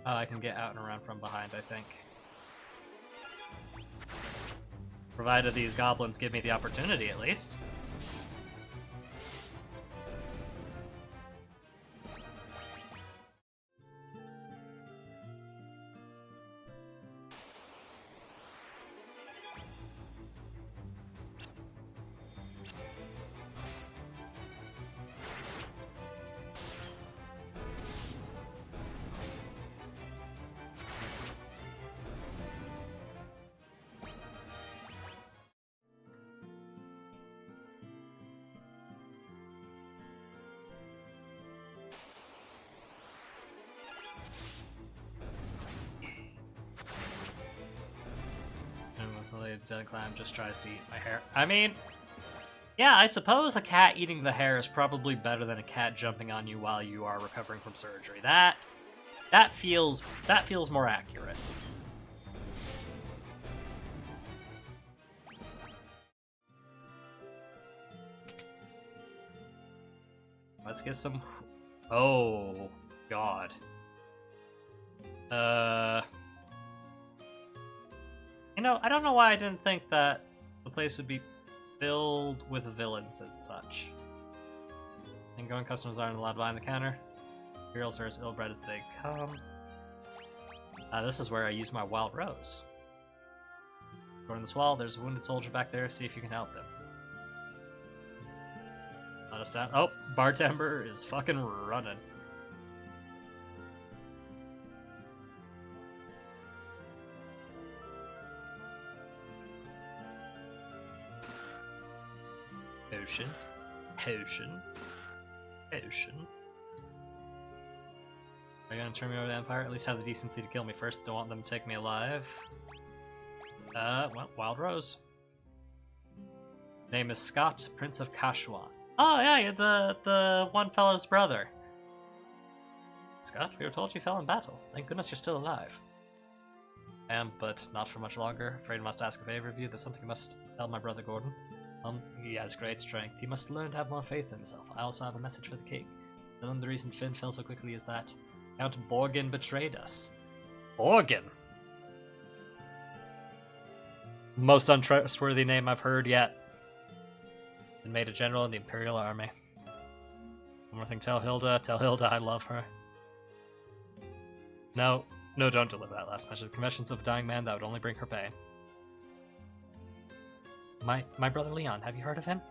Oh, I can get out and around from behind, I think. Provided these goblins give me the opportunity, at least. Dead clam just tries to eat my hair. I mean, yeah, I suppose a cat eating the hair is probably better than a cat jumping on you while you are recovering from surgery. That feels more accurate. Let's get some. Oh God. You know, I don't know why I didn't think that the place would be filled with villains and such. Ingoing customers aren't allowed behind the counter. Imperials are as ill-bred as they come. This is where I use my wild rose. According to this wall, there's a wounded soldier back there. See if you can help him. Let us down. Oh, bartender is fucking running. Potion. Potion. Potion. Are you gonna turn me over to the Empire? At least have the decency to kill me first. Don't want them to take me alive. Well, Wild Rose. Name is Scott, Prince of Kashwan. Oh yeah, you're the one fellow's brother. Scott, we were told you fell in battle. Thank goodness you're still alive. I am, but not for much longer. Afraid I must ask a favor of you. There's something I must tell my brother Gordon. He has great strength. He must learn to have more faith in himself. I also have a message for the king. Tell him the reason Finn fell so quickly is that Count Borgin betrayed us. Borgin? Most untrustworthy name I've heard yet. And made a general in the Imperial Army. One more thing, tell Hilda I love her. No, don't deliver that last message. The confessions of a dying man, that would only bring her pain. My brother Leon, have you heard of him?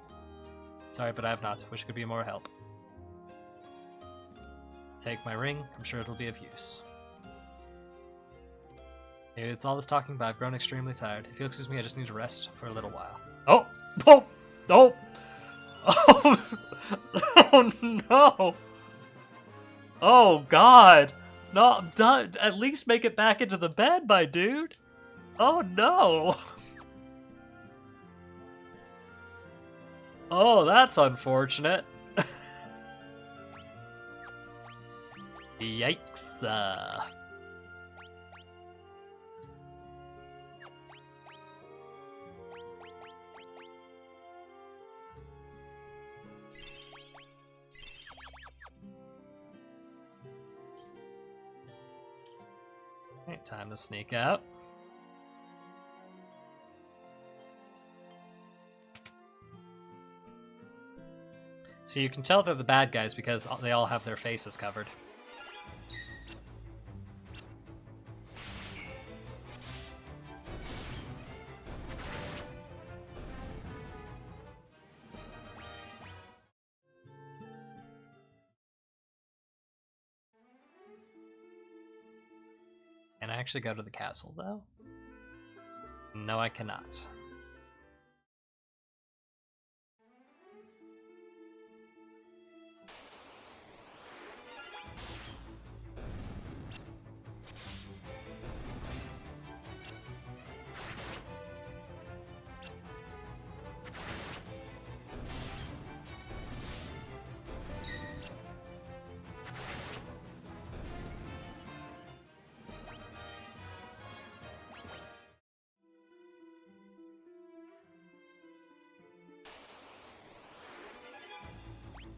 Sorry, but I have not. Wish I could be more help. Take my ring, I'm sure it'll be of use. It's all this talking, but I've grown extremely tired. If you'll excuse me, I just need to rest for a little while. Oh! Oh! Oh! Oh! Oh no! Oh God! No, I'm done. At least make it back into the bed, my dude! Oh no! Oh, that's unfortunate. Yikes. Okay, time to sneak out. So you can tell they're the bad guys because they all have their faces covered. Can I actually go to the castle, though? No, I cannot.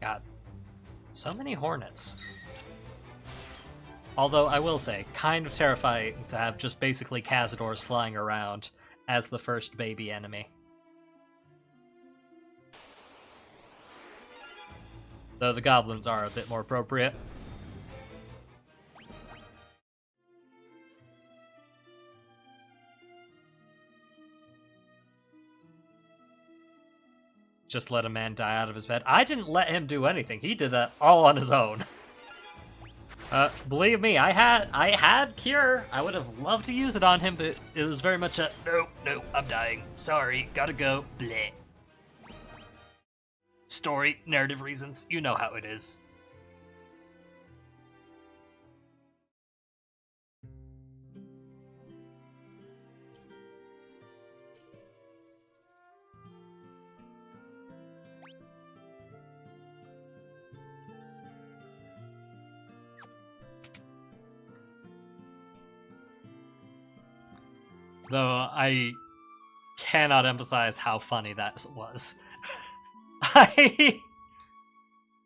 God, so many hornets. Although, I will say, kind of terrifying to have just basically Cazadors flying around as the first baby enemy. Though the goblins are a bit more appropriate. Just let a man die out of his bed. I didn't let him do anything. He did that all on his own. Believe me, I had Cure. I would have loved to use it on him, but it was very much a no, I'm dying. Sorry, gotta go. Bleh. Story, narrative reasons, you know how it is. Though I cannot emphasize how funny that was.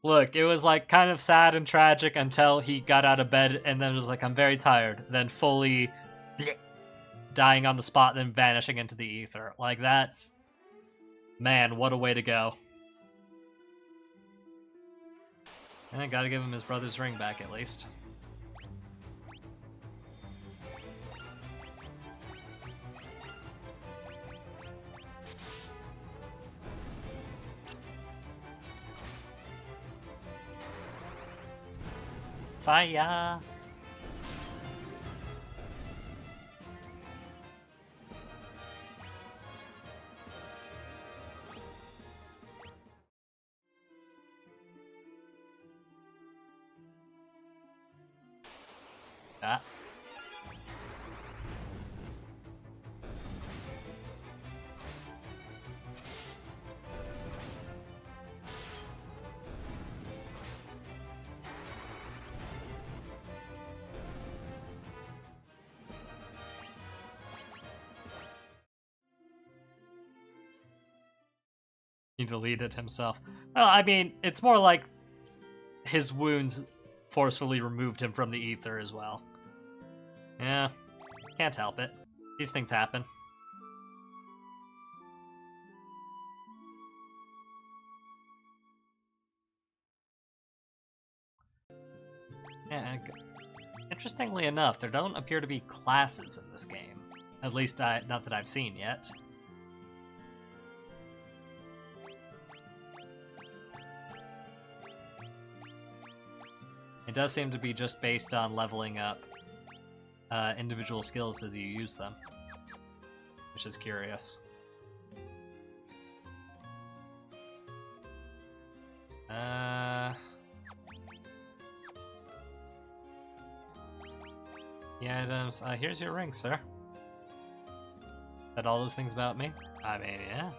Look, it was like kind of sad and tragic until he got out of bed and then was like, I'm very tired. Then fully dying on the spot, then vanishing into the ether. Like, that's... Man, what a way to go. And I gotta give him his brother's ring back at least. Fire! Ah. He deleted himself. Well, I mean, it's more like his wounds forcefully removed him from the ether as well. Yeah, can't help it. These things happen. Yeah, interestingly enough, there don't appear to be classes in this game. At least, not that I've seen yet. It does seem to be just based on leveling up individual skills as you use them, which is curious. Yeah, items. Here's your ring, sir. Said all those things about me? I mean, yeah.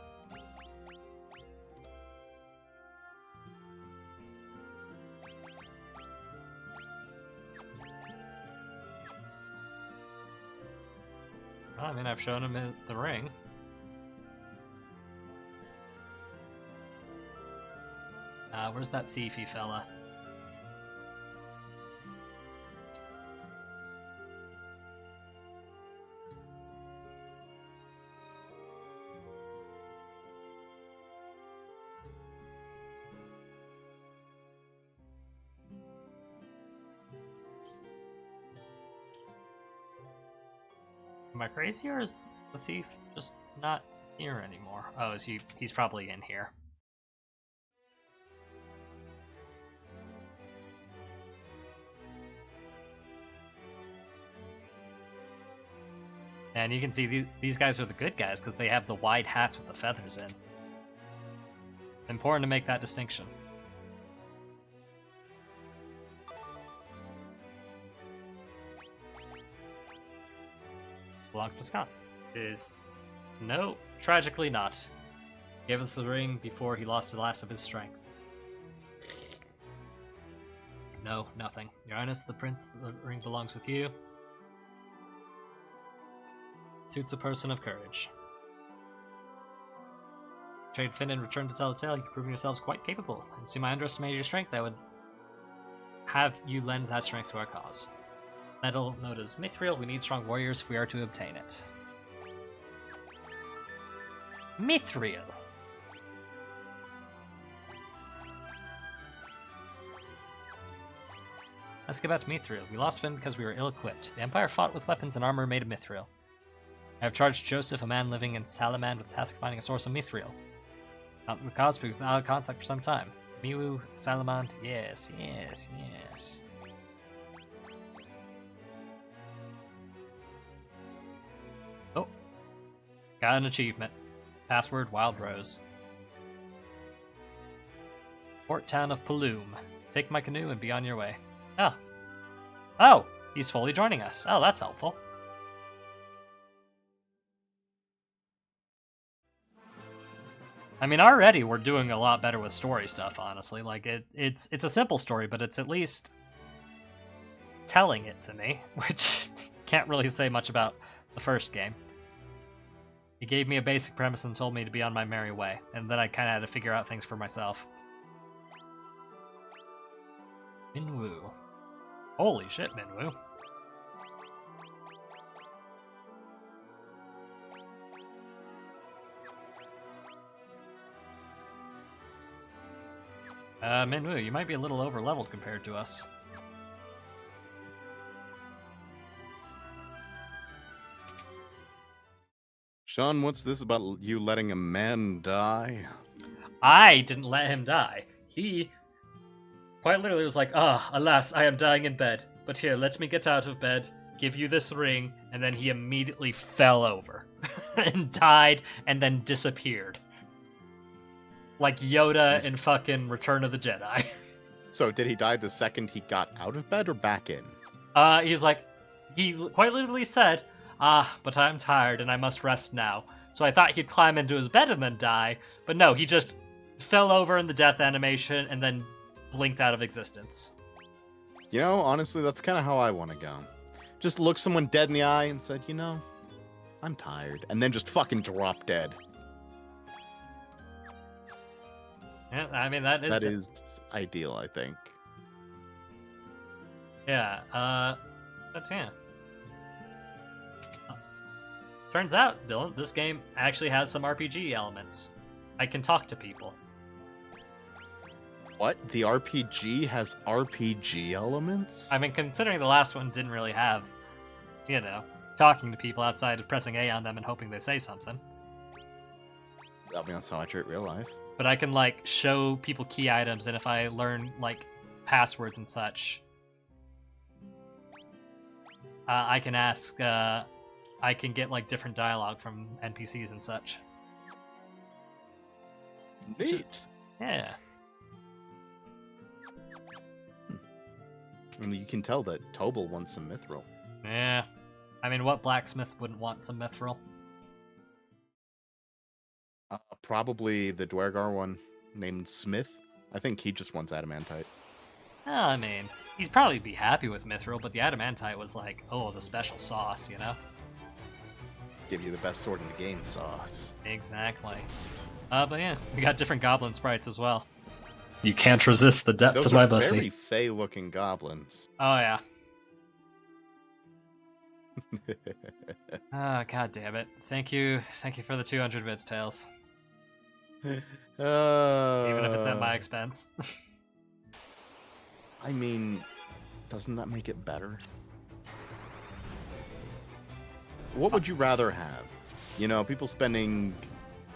Well, I mean, I've shown him the ring. Where's that thiefy fella? Am I crazy, or is the thief just not here anymore? Oh, is he? He's probably in here. And you can see these guys are the good guys because they have the wide hats with the feathers in. Important to make that distinction. Belongs to Scott. Is no, tragically not. Gave us the ring before he lost the last of his strength. No, nothing. Your Highness, the prince, the ring belongs with you. Suits a person of courage. Trade Finn and return to tell the tale. You've proven yourselves quite capable. And see, my underestimated your strength, I would have you lend that strength to our cause. Metal note is Mithril. We need strong warriors if we are to obtain it. Mithril. Let's get back to Mithril. We lost Finn because we were ill-equipped. The Empire fought with weapons and armor made of Mithril. I have charged Joseph, a man living in Salamand, with the task of finding a source of Mithril. Not the cause, but we've been out of contact for some time. Miwu, Salamand, yes. Oh. Got an achievement. Password, Wild Rose. Port town of Paloom. Take my canoe and be on your way. Oh, he's fully joining us. Oh, that's helpful. I mean, already we're doing a lot better with story stuff, honestly. Like, it's a simple story, but it's at least telling it to me, which can't really say much about the first game. He gave me a basic premise and told me to be on my merry way, and then I kind of had to figure out things for myself. Minwoo. Holy shit, Minwoo. Minwoo, you might be a little over-leveled compared to us. Sean, what's this about you letting a man die? I didn't let him die. He quite literally was like, alas, I am dying in bed. But here, let me get out of bed, give you this ring, and then he immediately fell over and died and then disappeared. Like Yoda in fucking Return of the Jedi. So did he die the second he got out of bed or back in? He's like, he quite literally said, but I'm tired and I must rest now. So I thought he'd climb into his bed and then die, but no, he just fell over in the death animation and then blinked out of existence. You know, honestly, that's kind of how I want to go. Just look someone dead in the eye and said, you know, I'm tired. And then just fucking drop dead. Yeah, I mean, that is ideal, I think. Yeah, but yeah. Turns out, Dylan, this game actually has some RPG elements. I can talk to people. What? The RPG has RPG elements? I mean, considering the last one didn't really have, you know, talking to people outside of pressing A on them and hoping they say something. I mean, that's how I treat real life. But I can, like, show people key items, and if I learn, like, passwords and such, I can ask, I can get, like, different dialogue from NPCs and such. Neat. Yeah. I mean, you can tell that Tobal wants some mithril. Yeah. I mean, what blacksmith wouldn't want some mithril? Probably the Dwergar one named Smith. I think he just wants adamantite. I mean, he'd probably be happy with mithril, but the adamantite was like, oh, the special sauce, you know? Give you the best sword in the game sauce. Exactly. But yeah, we got different goblin sprites as well. You can't resist the depth Those of my are pussy. very fey-looking goblins. Oh yeah. God damn it. Thank you for the 200 bits, Tails. Even if it's at my expense. I mean, doesn't that make it better? What would you rather have? You know, people spending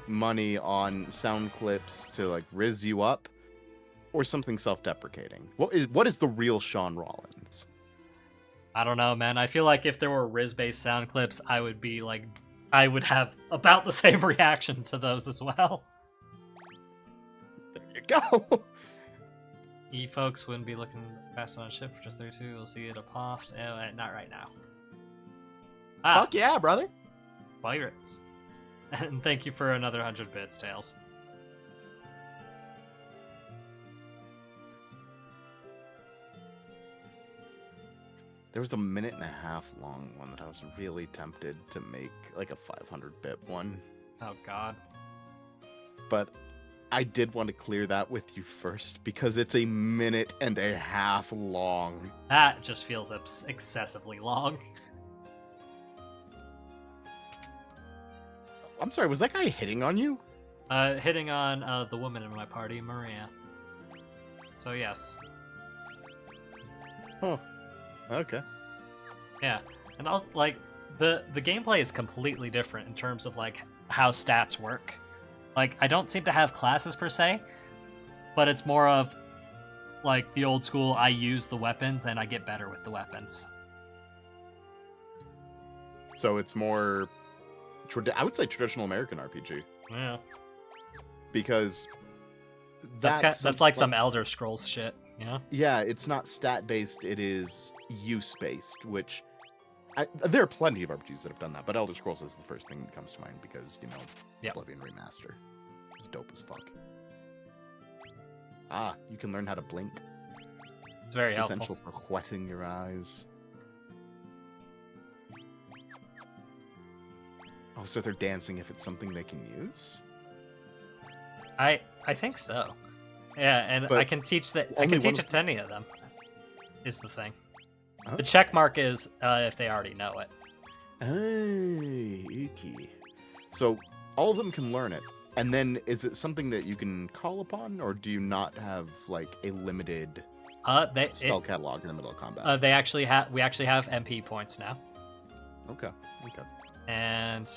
money on sound clips to like rizz you up, or something self-deprecating? What is the real Sean Rollins? I don't know, man. I feel like if there were Riz-based sound clips, I would have about the same reaction to those as well. There you go. Folks wouldn't be looking fast on a ship for just 32. We'll see it up off. Not right now. Fuck yeah, brother. Pirates. And thank you for another 100 bits, Tails. There was a 1.5-minute long one that I was really tempted to make like a 500-bit one. Oh god. but I did want to clear that with you first because it's a minute and a half long. That just feels excessively long. I'm sorry, was that guy hitting on you? Hitting on the woman in my party, Maria. So yes. Huh. Okay. Yeah, and also like the gameplay is completely different in terms of like how stats work. Like I don't seem to have classes per se, but it's more of like the old school. I use the weapons and I get better with the weapons. So it's more, I would say, traditional American RPG Yeah, because that's like some Elder Scrolls shit. You know? Yeah, it's not stat based; it is use based. Which there are plenty of RPGs that have done that, but Elder Scrolls is the first thing that comes to mind because Yep. Oblivion Remaster is dope as fuck. Ah, you can learn how to blink. It's very It's helpful. essential for whetting your eyes. Oh, so they're dancing if it's something they can use? I think so. Yeah, and But I can teach that. I only can one teach of it to any of them. Is the thing. Oh. The check mark is if they already know it. Okay. So all of them can learn it. And then is it something that you can call upon, or do you not have like a limited spell catalog in the middle of combat? They actually have. We actually have MP points now, Okay. and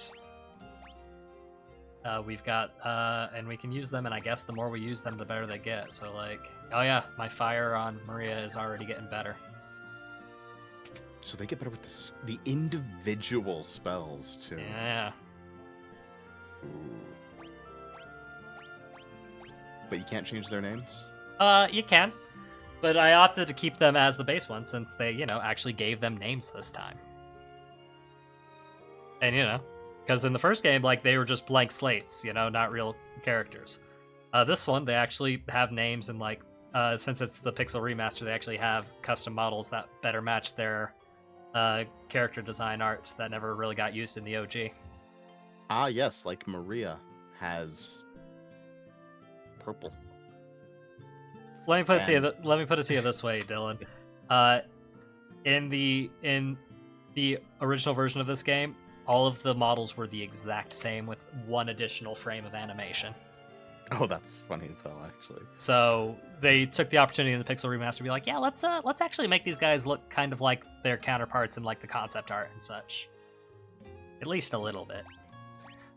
we've got and we can use them. And I guess the more we use them, the better they get. So like, oh yeah, my fire on Maria is already getting better. So they get better with the individual spells too. Yeah. Ooh. But you can't change their names? You can, but I opted to keep them as the base ones since they, actually gave them names this time. And because in the first game, like they were just blank slates, not real characters. This one, they actually have names, and like since it's the Pixel remaster, they actually have custom models that better match their character design art that never really got used in the OG. Ah, yes, like Maria has purple. Let me put it to you this way, Dylan. In the original version of this game, all of the models were the exact same with one additional frame of animation. Oh, that's funny as hell, actually. So they took the opportunity in the Pixel remaster to be like, yeah, let's actually make these guys look kind of like their counterparts in like the concept art and such, at least a little bit.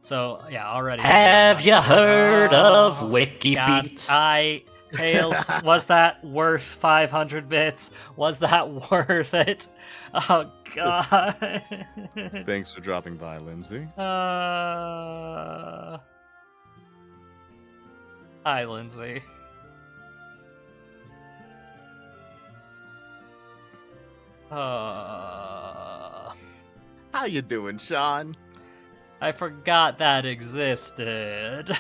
So yeah, already. Have you heard of WikiFeet? Tails, was that worth 500 bits? Was that worth it? Oh god. Thanks for dropping by, Lindsay. Hi, Lindsay. How you doing, Sean? I forgot that existed.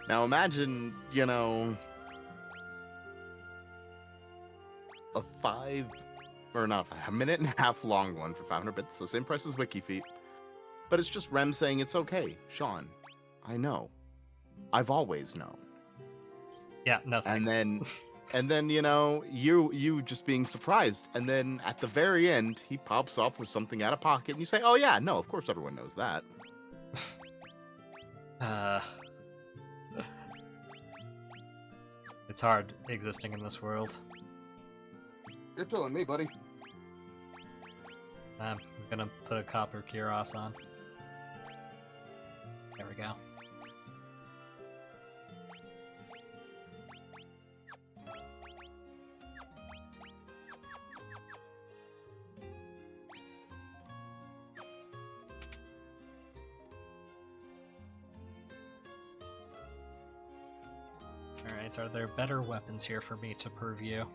Now imagine, a minute and a half long one for 500 bits, so same price as WikiFeet. But it's just Rem saying it's okay. Sean, I know. I've always known. Yeah, no thanks. And then, you just being surprised. And then at the very end, he pops off with something out of pocket, and you say, oh yeah, no, of course everyone knows that. It's hard existing in this world. You're telling me, buddy. I'm gonna put a copper Kyros on. There we go. Alright, are there better weapons here for me to prove you?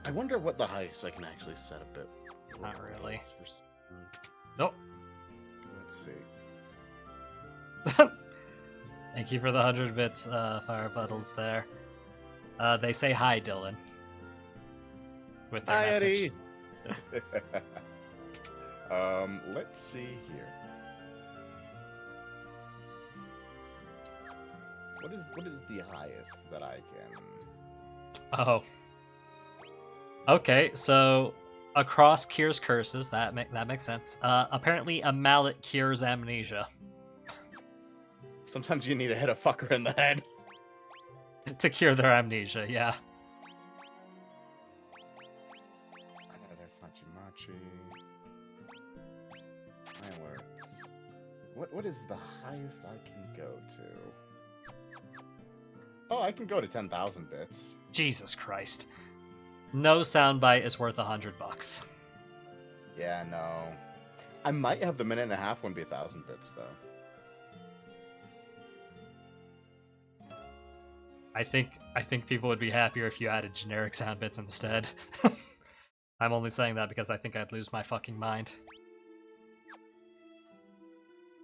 I wonder what the highest I can actually set a bit. Not really. For... Nope. Let's see. Thank you for the 100 bits, Fire Puddles there. They say hi, Dylan. With their Hi, message. Eddie. Let's see here. What is the highest that I can? Oh. Okay, so a cross cures curses. That makes sense. Apparently, a mallet cures amnesia. Sometimes you need to hit a fucker in the head. To cure their amnesia, yeah. That's not Jimachi. Fireworks. What is the highest I can go to? Oh, I can go to 10,000 bits. Jesus Christ. No soundbite is worth $100. Yeah, no. I might have the minute and a half one be 1,000 bits though. I think people would be happier if you added generic sound bits instead. I'm only saying that because I think I'd lose my fucking mind.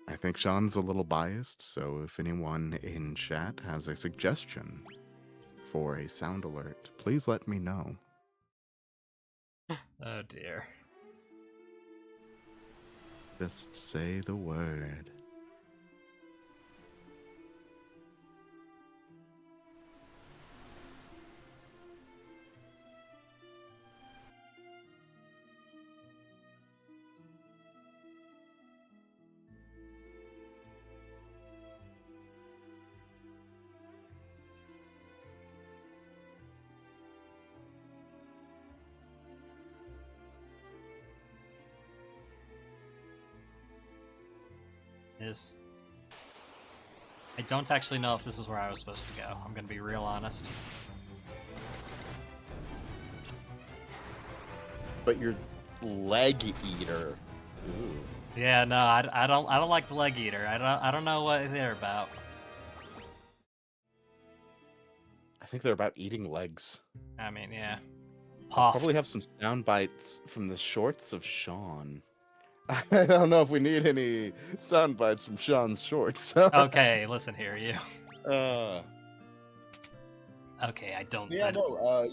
I think Sean's a little biased, so if anyone in chat has a suggestion for a sound alert, please let me know. Oh dear. Just say the word. I don't actually know if this is where I was supposed to go. I'm gonna be real honest. But your leg eater. Ooh. Yeah, no, I don't like the leg eater. I don't know what they're about. I think they're about eating legs. I mean, yeah. Probably have some sound bites from the shorts of Sean. I don't know if we need any sound bites from Sean's shorts. Okay, listen here, you. Okay, I don't. Yeah, no.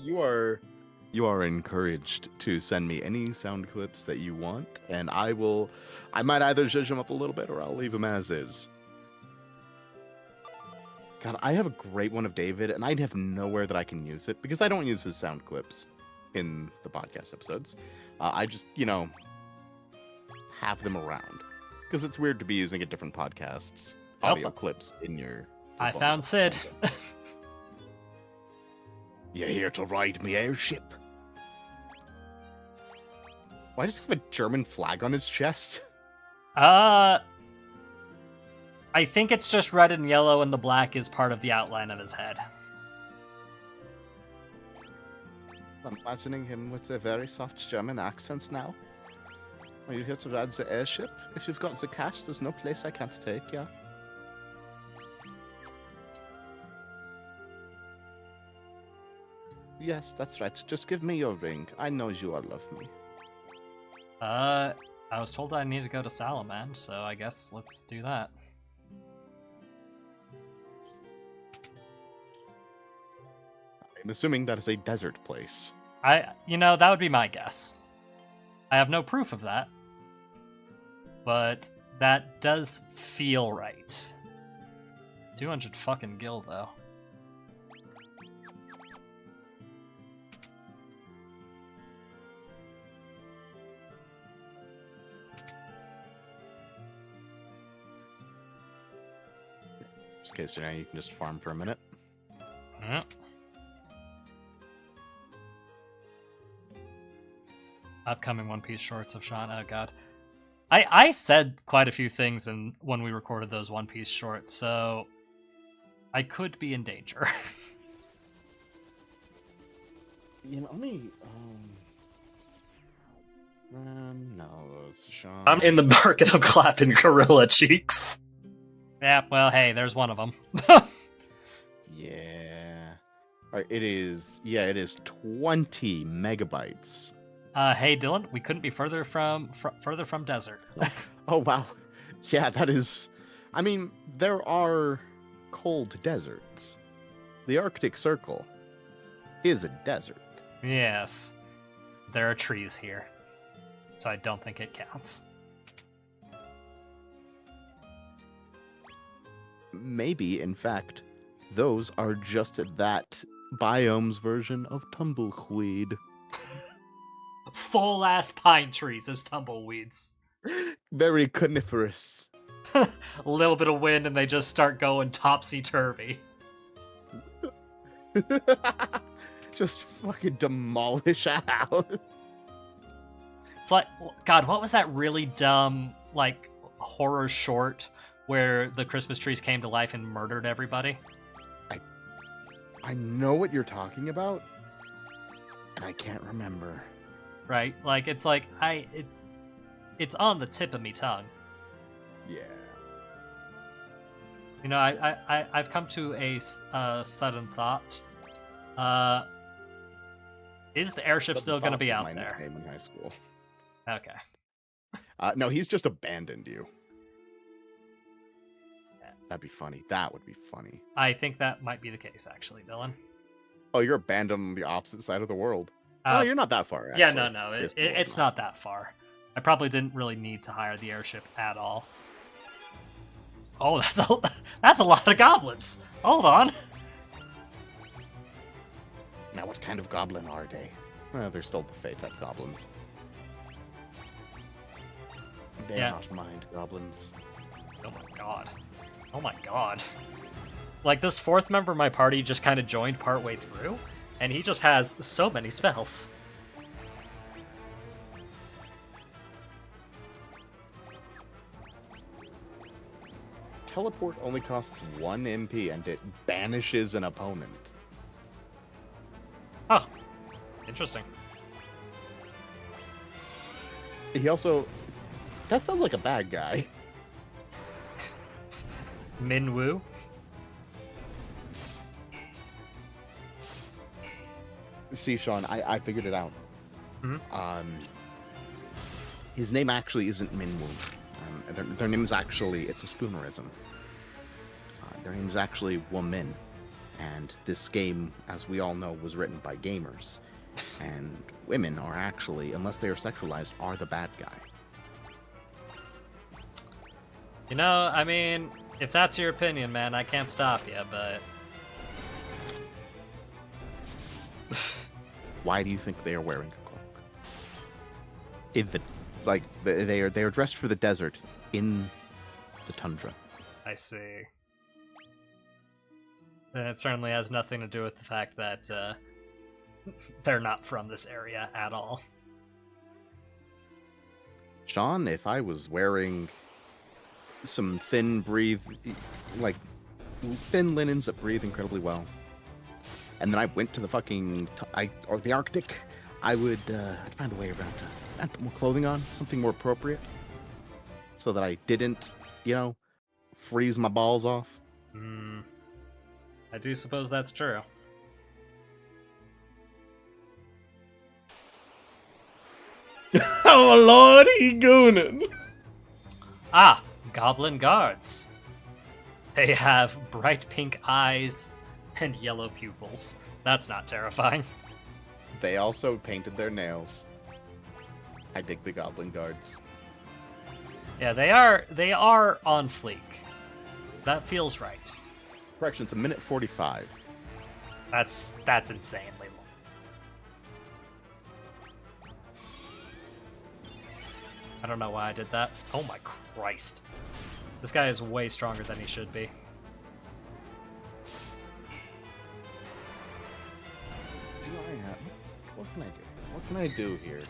You are encouraged to send me any sound clips that you want, and I might either zhuzh them up a little bit, or I'll leave them as is. God, I have a great one of David, and I have nowhere that I can use it because I don't use his sound clips in the podcast episodes. I just, have them around because it's weird to be using a different podcast's audio clips in your. I found Sid. You're here to ride me airship. Why does he have a German flag on his chest? I think it's just red and yellow, and the black is part of the outline of his head. I'm imagining him with a very soft German accent now. Are you here to ride the airship? If you've got the cash, there's no place I can't take you. Yes, that's right. Just give me your ring. I know you all love me. I was told I need to go to Salamand, so I guess let's do that. I'm assuming that is a desert place. That would be my guess. I have no proof of that, but that does feel right. 200 fucking gil, though. Okay, so now you can just farm for a minute. Yeah. Upcoming One Piece shorts of Sean. Oh god. I said quite a few things when we recorded those One Piece shorts, so I could be in danger. No, Sean. I'm in the market of clapping gorilla cheeks. Yeah, well, hey, there's one of them. Yeah. All right, it is 20 megabytes. Hey Dylan, we couldn't be further from desert. Oh wow. Yeah, that is. I mean, there are cold deserts. The Arctic Circle is a desert. Yes. There are trees here. So I don't think it counts. Maybe, in fact, Those are just that biome's version of tumbleweed. Full ass pine trees as tumbleweeds. Very coniferous. A little bit of wind and they just start going topsy-turvy. Just fucking demolish a house. It's like, God, what was that really dumb, like, horror short where the Christmas trees came to life and murdered everybody? I know what you're talking about, and I can't remember. Right? Like, it's on the tip of me tongue. Yeah. You know, I've come to a sudden thought. Is the airship still going to be out my there? nickname in high school. Okay. No, he's just abandoned you. Yeah. That'd be funny. That would be funny. I think that might be the case, actually, Dylan. Oh, you're abandoned on the opposite side of the world. Oh, you're not that far, actually. Yeah, no. It's not that far. I probably didn't really need to hire the airship at all. Oh, that's a lot of goblins. Hold on. Now, what kind of goblin are they? They're still buffet-type goblins. They are not mind goblins. Oh my god. Oh my god. Like, this fourth member of my party just kind of joined partway through, and he just has so many spells. Teleport only costs 1 MP, and it banishes an opponent. Oh, interesting. He also... That sounds like a bad guy. Minwoo. See, Sean, I figured it out. Mm-hmm. His name actually isn't Minwoo. Their name's actually... It's a spoonerism. Their name's actually Woman. And this game, as we all know, was written by gamers. And women are actually, unless they are sexualized, are the bad guy. You know, I mean, if that's your opinion, man, I can't stop you, but... Why do you think they are wearing a cloak? They are dressed for the desert in the tundra. I see. Then it certainly has nothing to do with the fact that they're not from this area at all. Sean, if I was wearing some thin linens that breathe incredibly well, and then I went to the fucking or the Arctic, I'd find a way around to put more clothing on, something more appropriate, so that I didn't, freeze my balls off. I do suppose that's true. Oh lord, he gooning. Ah, goblin guards. They have bright pink eyes and yellow pupils. That's not terrifying. They also painted their nails. I dig the goblin guards. Yeah, they are on fleek. That feels right. Correction, it's 1:45. That's insanely long. I don't know why I did that. Oh my Christ. This guy is way stronger than he should be. What can I do? What can I do here?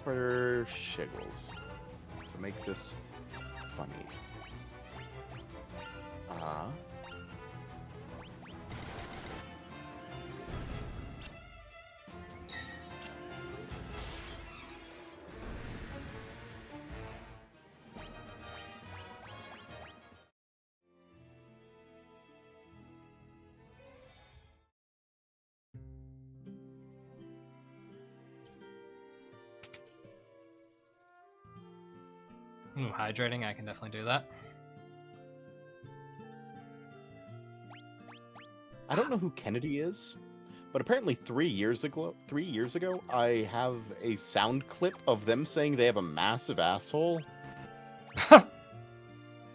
For shiggles. To make this funny. Hydrating, I can definitely do that. I don't know who Kennedy is, but apparently 3 years ago, I have a sound clip of them saying they have a massive asshole.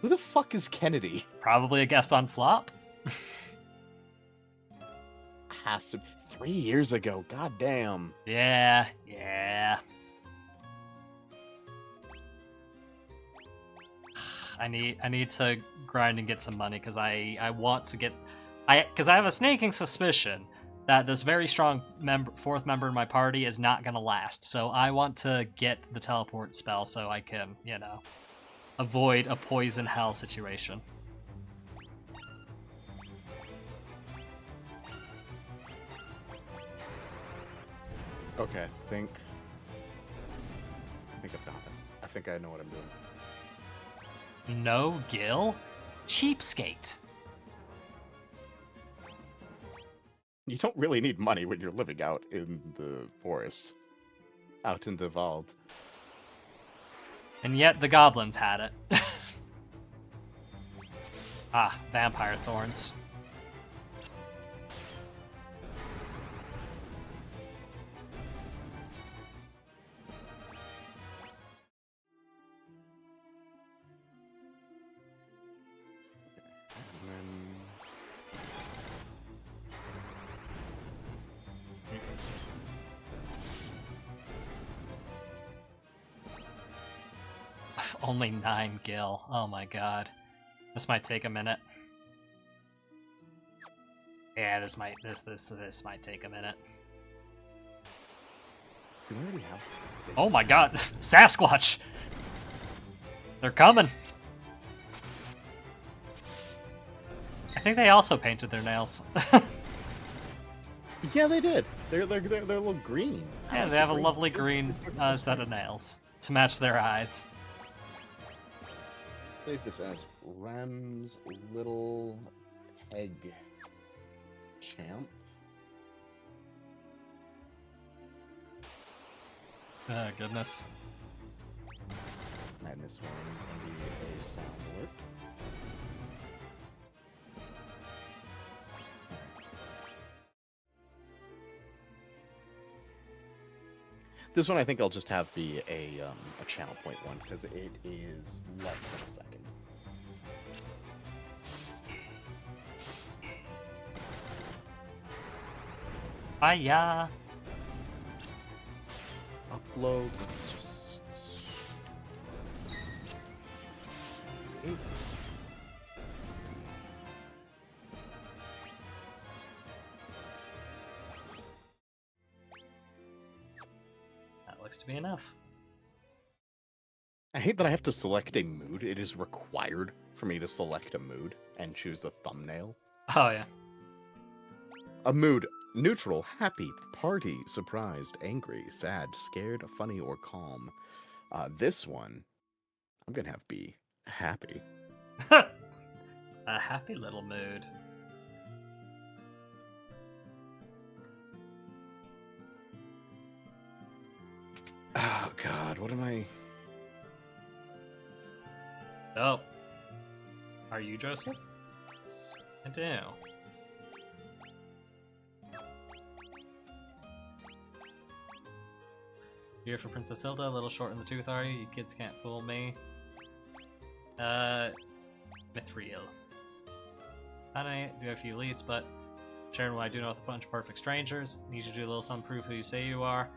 Who the fuck is Kennedy? Probably a guest on Flop. Has to 3 years ago. God damn. Yeah, yeah. I need to grind and get some money because I want to get because I have a sneaking suspicion that this very strong fourth member in my party is not gonna last. So I want to get the teleport spell so I can, you know, avoid a poison hell situation. Okay, I think I've got it. I think I know what I'm doing. No Gil? Cheapskate. You don't really need money when you're living out in the forest. Out in the vault. And yet the goblins had it. Ah, vampire thorns. And then... Only 9 Gil. Oh my god. This might take a minute. Yeah, this might take a minute. Do we already have this? Oh my god, Sasquatch! They're coming! I think they also painted their nails. Yeah, they did. They're a little green. Yeah, they have a lovely green set of nails to match their eyes. Save this as Ram's little egg champ. Oh, goodness. And this one's gonna be a sound alert. This one I think I'll just have be a channel point one because it is less than a second. Hiya! Uploads. It's just... That looks to be enough. I hate that I have to select a mood. It is required for me to select a mood and choose a thumbnail. Oh, yeah. A mood: neutral, happy, party, surprised, angry, sad, scared, funny, or calm. This one, I'm gonna have be happy. A happy little mood. Oh God, what am I? Oh. Are you Joseph? I do. Here for Princess Hilda, a little short in the tooth, are you? You kids can't fool me. Mithril. I do have a few leads, but sharing what I do know with a bunch of perfect strangers. Need you to do a little something proof who you say you are.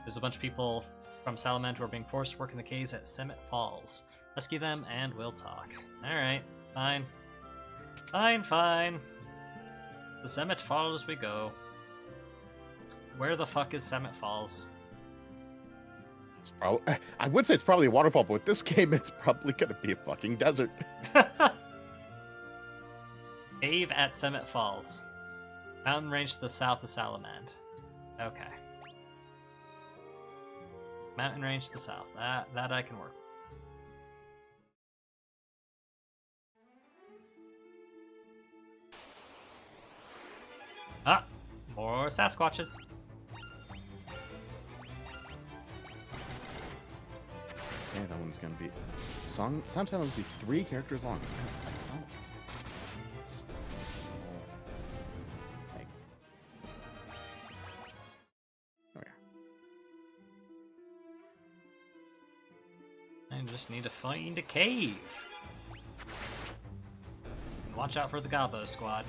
There's a bunch of people from Salamand who are being forced to work in the caves at Summit Falls. Rescue them and we'll talk. Alright, fine. Fine. To Summit Falls we go. Where the fuck is Summit Falls? It's probably, I would say it's probably a waterfall, but with this game, it's probably gonna be a fucking desert. Cave at Summit Falls. Mountain range to the south of Salamand. Okay. Mountain range to the south. That I can work with. Ah! More Sasquatches. Yeah, that one's gonna be sometimes it'll be 3 characters long. I just need to find a cave. And Watch out for the Gabo squad.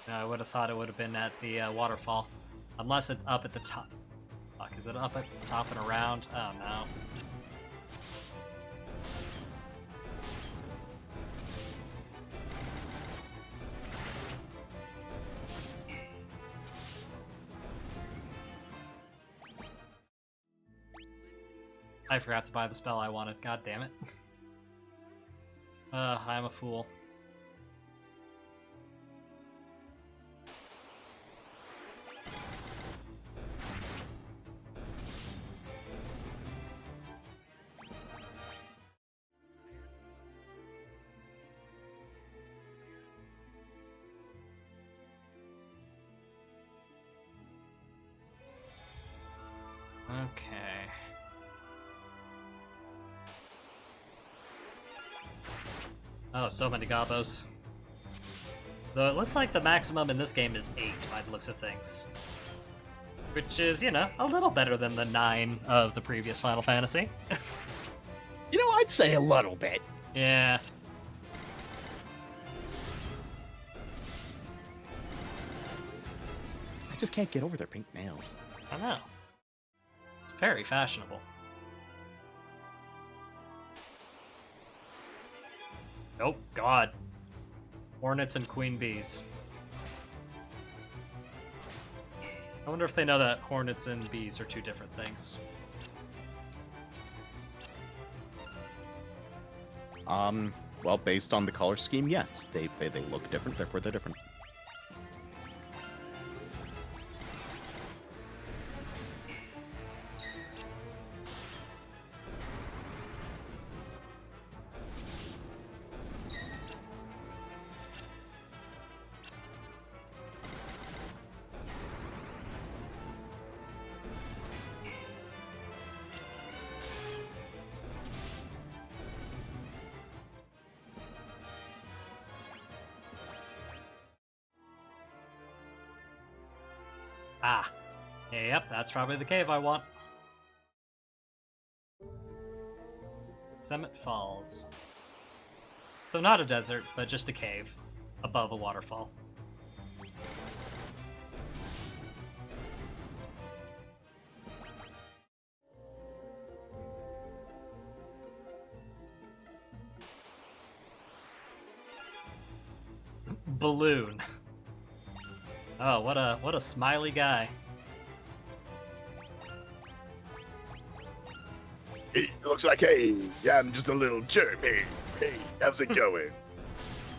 No, I would have thought it would have been at the waterfall. Unless it's up at the top. Fuck, is it up at the top and around? Oh no. I forgot to buy the spell I wanted. God damn it. I'm a fool. Okay. Oh, so many gobos. Though it looks like the maximum in this game is 8 by the looks of things. Which is, you know, a little better than the 9 of the previous Final Fantasy. You know, I'd say a little bit. Yeah. I just can't get over their pink nails. I know. It's very fashionable. Oh, God. Hornets and queen bees. I wonder if they know that hornets and bees are two different things. Well, based on the color scheme, yes. They look different, therefore they're different. Ah. Yep, that's probably the cave I want. Summit Falls. So not a desert, but just a cave above a waterfall. Balloon. Oh, what a smiley guy. It looks like, hey, I'm just a little germ. Hey, how's it going?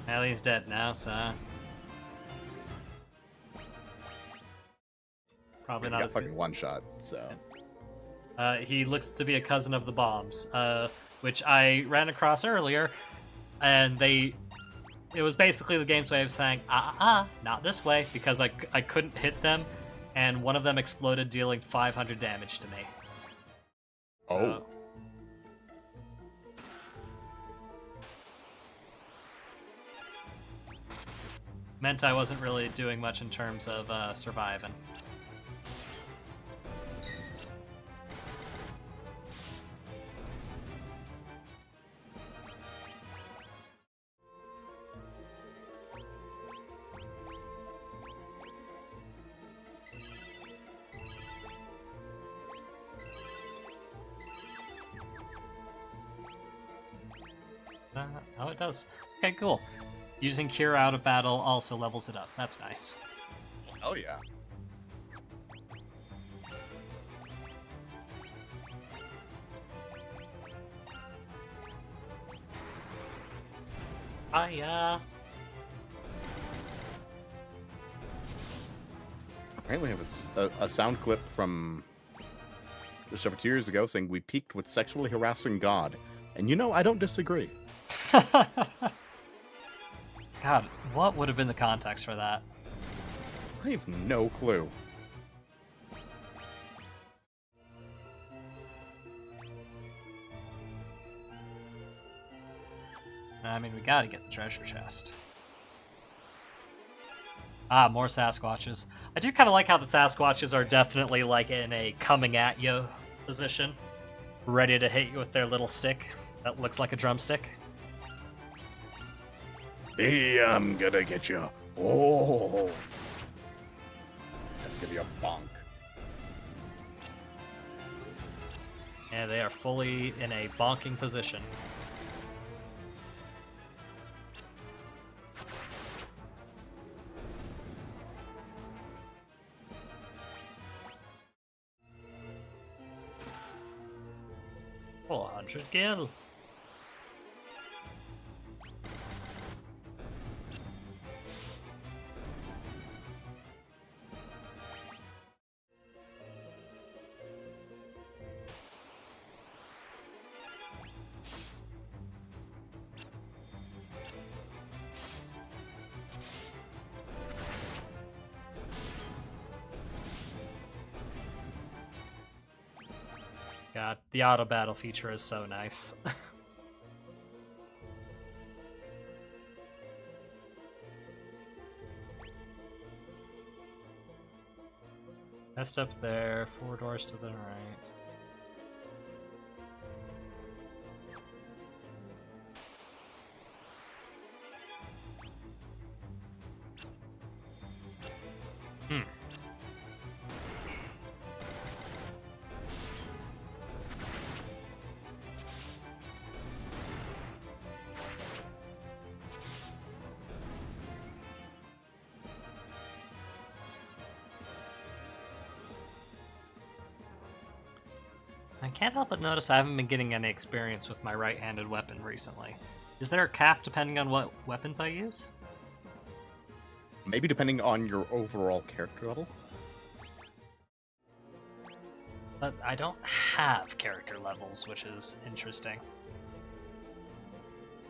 Well, he's dead now, so probably not Got as good. fucking one shot, so. He looks to be a cousin of the bombs, which I ran across earlier, and it was basically the game's way of saying, not this way, because I couldn't hit them, and one of them exploded, dealing 500 damage to me. So, Oh. meant I wasn't really doing much in terms of surviving. Oh, it does. Okay, cool. Using Cure out of battle also levels it up. That's nice. Oh, yeah. Apparently, it was a sound clip from just over 2 years ago saying we peaked with sexually harassing God. And you know, I don't disagree. God, what would have been the context for that? I have no clue. I mean, we gotta get the treasure chest. Ah, more Sasquatches. I do kind of like how the Sasquatches are definitely like in a coming at you position, ready to hit you with their little stick that looks like a drumstick. Hey, I'm gonna get you. Oh. Let's give you a bonk. And they are fully in a bonking position. $400 gil. God, the auto battle feature is so nice. Nest up there, 4 doors to the right. I can't help but notice I haven't been getting any experience with my right-handed weapon recently. Is there a cap depending on what weapons I use? Maybe depending on your overall character level. But I don't have character levels, which is interesting.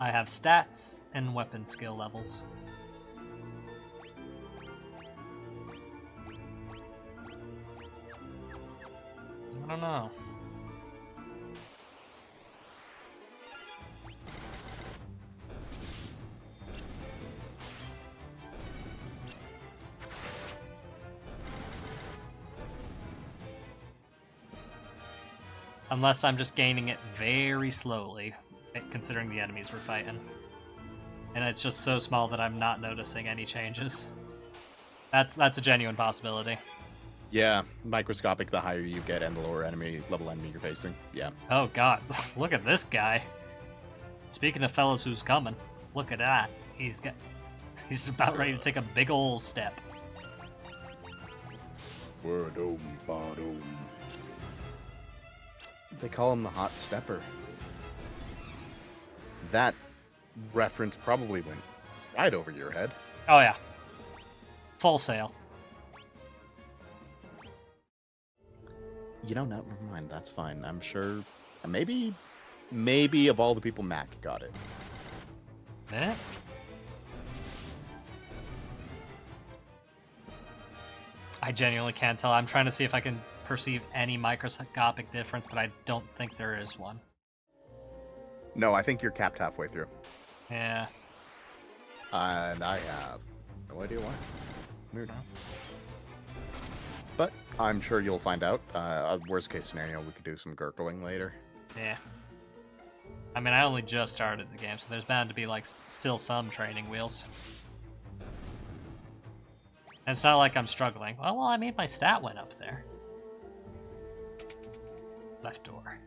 I have stats and weapon skill levels. I don't know. Unless I'm just gaining it very slowly, considering the enemies we're fighting. And it's just so small that I'm not noticing any changes. That's a genuine possibility. Yeah, microscopic the higher you get and the lower level enemy you're facing. Yeah. Oh god, look at this guy. Speaking of fellas who's coming, look at that. He's about ready to take a big ol' step. Wordom, bottom. They call him the hot stepper. That reference probably went right over your head. Oh yeah. Full sail. You know, never mind. That's fine. I'm sure. Maybe of all the people, Mac got it. Eh? I genuinely can't tell. I'm trying to see if I can perceive any microscopic difference, but I don't think there is one. No, I think you're capped halfway through. Yeah. And I have no idea why. Weird. But I'm sure you'll find out. Worst case scenario, we could do some gurgling later. Yeah. I mean, I only just started the game, so there's bound to be, like, still some training wheels. And it's not like I'm struggling. Well, I mean, my stat went up there. Left door.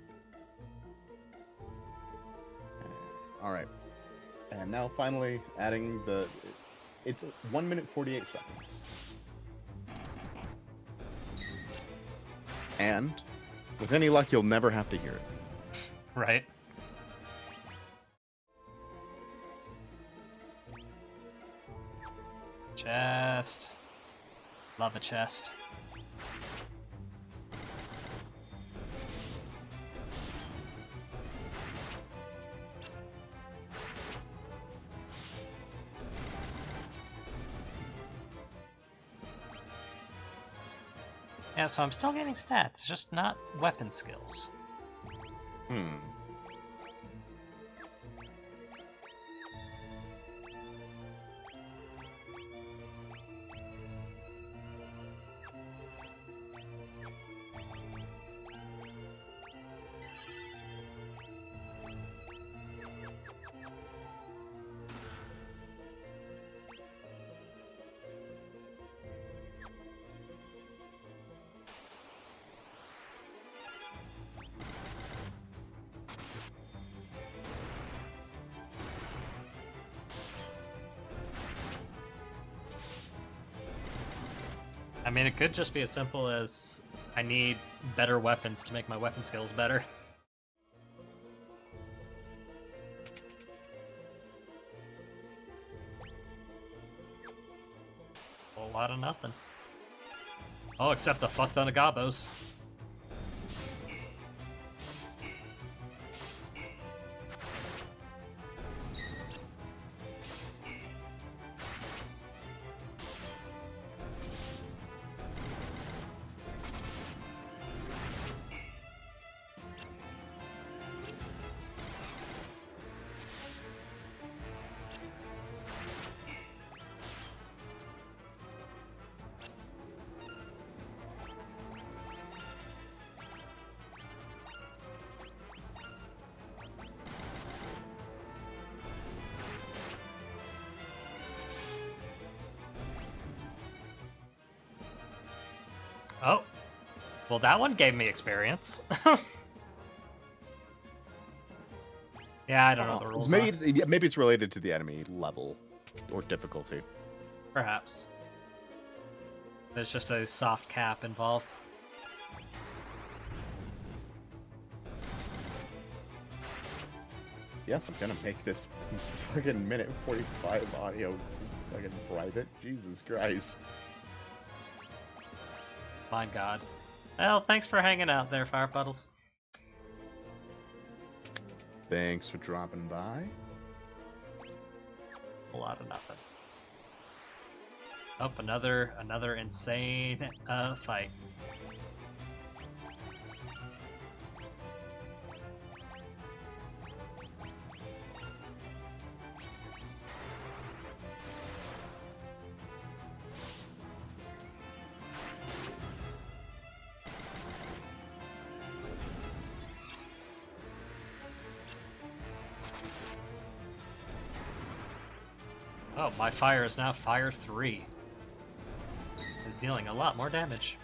All right. And now finally adding the... It's 1 minute 48 seconds. And with any luck, you'll never have to hear it. Right. Chest. Love a chest. Yeah, so I'm still getting stats, just not weapon skills. I mean, it could just be as simple as I need better weapons to make my weapon skills better. A whole lot of nothing. Oh, except a fuck ton of gobos. Oh. Well, that one gave me experience. Yeah, I don't know what the rules are. Maybe it's related to the enemy level or difficulty. Perhaps. There's just a soft cap involved. Yes, I'm gonna make this fucking minute 45 audio fucking private. Jesus Christ. My god. Well, thanks for hanging out there, Fire Puddles. Thanks for dropping by. A lot of nothing. Oh, another insane fight. Oh, my fire is now fire 3. Is dealing a lot more damage.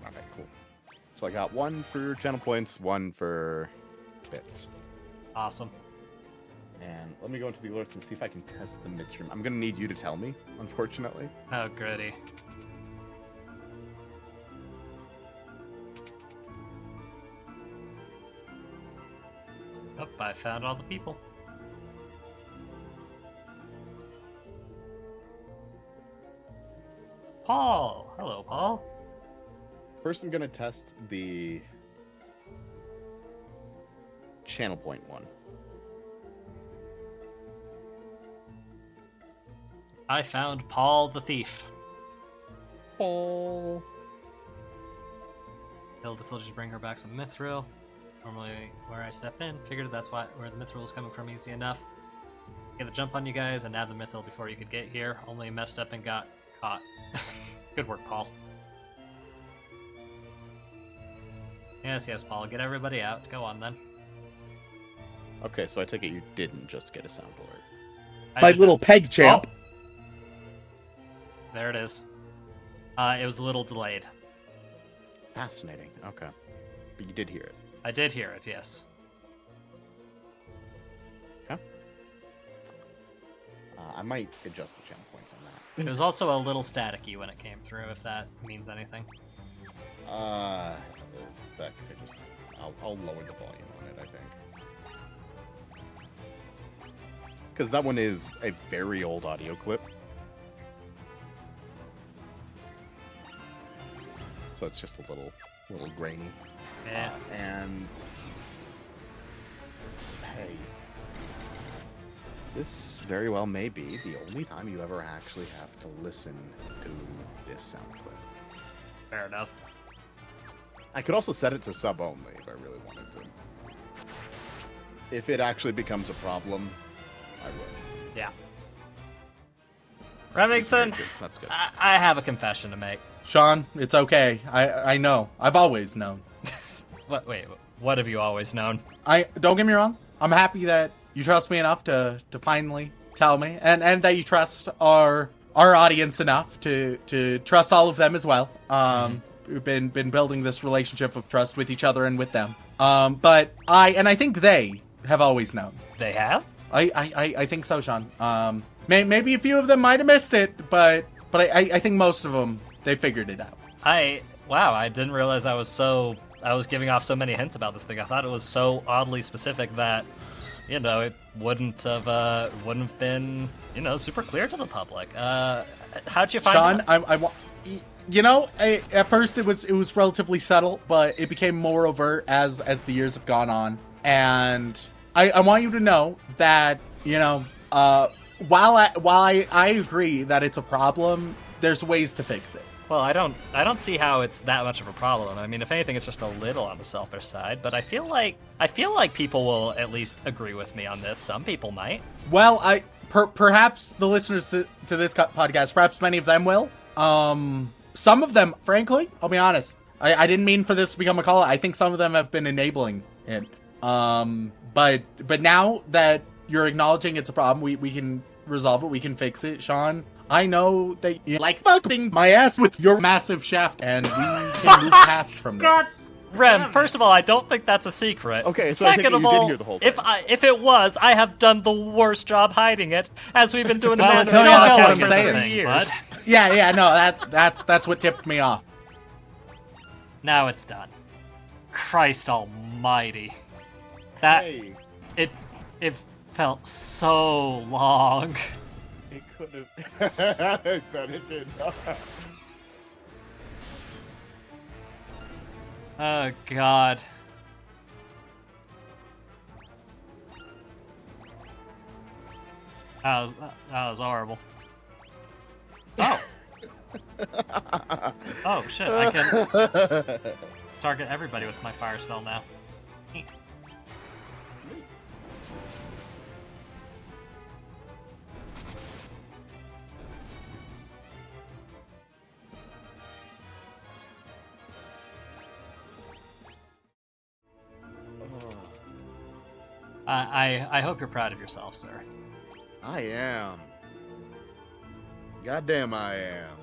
Okay, cool. So I got one for channel points, one for bits. Awesome. And let me go into the alerts and see if I can test the midstream. I'm gonna need you to tell me, unfortunately. Oh, gritty. Oh, I found all the people. Paul! Hello, Paul. First, I'm gonna test the channel point one. I found Paul the Thief. Oh. Hilda told you to bring her back some mithril. Normally where I step in. Figured that's where the mithril is coming from easy enough. Get a jump on you guys and nab the mithril before you could get here. Only messed up and got caught. Good work, Paul. Yes, Paul. Get everybody out. Go on then. Okay, so I take it you didn't just get a sound alert. I My did little not- peg champ. Oh! There it is. It was a little delayed. Fascinating. Okay. But you did hear it. I did hear it, yes. Okay. I might adjust the channel points on that. It was also a little staticky when it came through, if that means anything. That could just... I'll lower the volume on it, I think. Because that one is a very old audio clip. So it's just a little grainy. Yeah. And... Hey. This very well may be the only time you ever actually have to listen to this sound clip. Fair enough. I could also set it to sub only if I really wanted to. If it actually becomes a problem, I would. Yeah. Remington, That's good. I have a confession to make. Sean, it's okay. I know. I've always known. Wait, what have you always known? Don't get me wrong. I'm happy that you trust me enough to finally tell me, and that you trust our audience enough to trust all of them as well. We've been building this relationship of trust with each other and with them. But I think they have always known. They have? I think so, Sean. Maybe a few of them might have missed it, but I think most of them, they figured it out. Wow, I didn't realize I was giving off so many hints about this thing. I thought it was so oddly specific that, it wouldn't have been, super clear to the public. How'd you find Sean, out? At first it was relatively subtle, but it became more overt as the years have gone on. And I want you to know that, while I agree that it's a problem, there's ways to fix it. Well, I don't see how it's that much of a problem. I mean, if anything, it's just a little on the selfish side. But I feel like people will at least agree with me on this. Some people might. Well, perhaps the listeners to this podcast, perhaps many of them will. Some of them, frankly, I'll be honest, I didn't mean for this to become a call. I think some of them have been enabling it. But now that you're acknowledging it's a problem, we can resolve it. We can fix it, Sean. I know that you like fucking my ass with your massive shaft, and we can move past from this. God. Rem, first of all, I don't think that's a secret. Okay, so I second think of you did all, hear the whole thing. if it was, I have done the worst job hiding it, as we've been doing the Well, Man no, Still that's what Going I'm for saying. 3 years. Yeah, that's what tipped me off. Now it's done. Christ almighty. That Hey, it felt so long. it could have. I bet it did. Oh god. That was horrible. Oh. Oh shit, I can target everybody with my fire spell now. Neat. I hope you're proud of yourself, sir. I am. Goddamn, I am.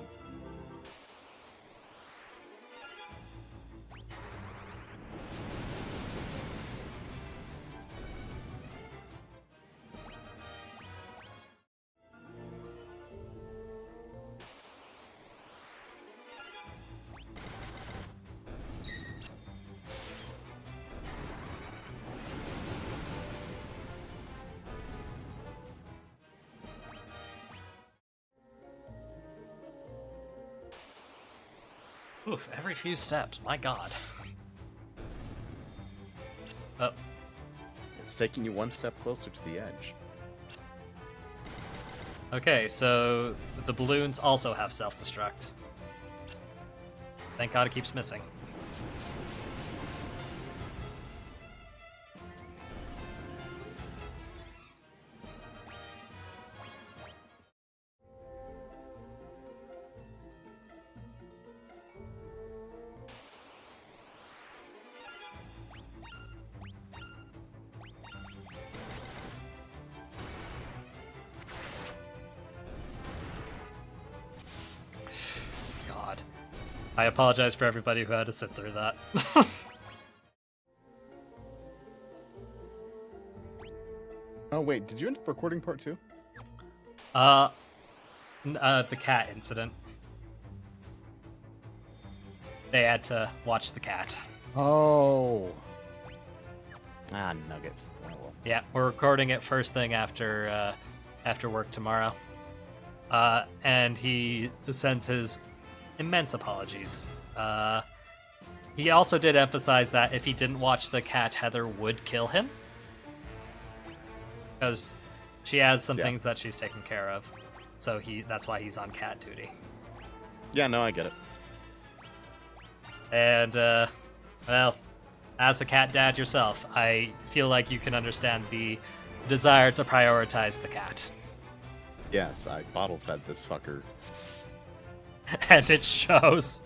Oof, every few steps, my god. Oh, It's taking you one step closer to the edge. okay, so the balloons also have self-destruct. Thank god it keeps missing. God. I apologize for everybody who had to sit through that. Oh wait, did you end up recording part 2? The cat incident. They had to watch the cat. Oh. Ah, nuggets. Oh, well. Yeah, we're recording it first thing after work tomorrow. And he sends his immense apologies. He also did emphasize that if he didn't watch the cat, Heather would kill him. Because she has some things that she's taking care of. So that's why he's on cat duty. Yeah, no, I get it. And, well, as a cat dad yourself, I feel like you can understand the desire to prioritize the cat. Yes, I bottle fed this fucker. And it shows.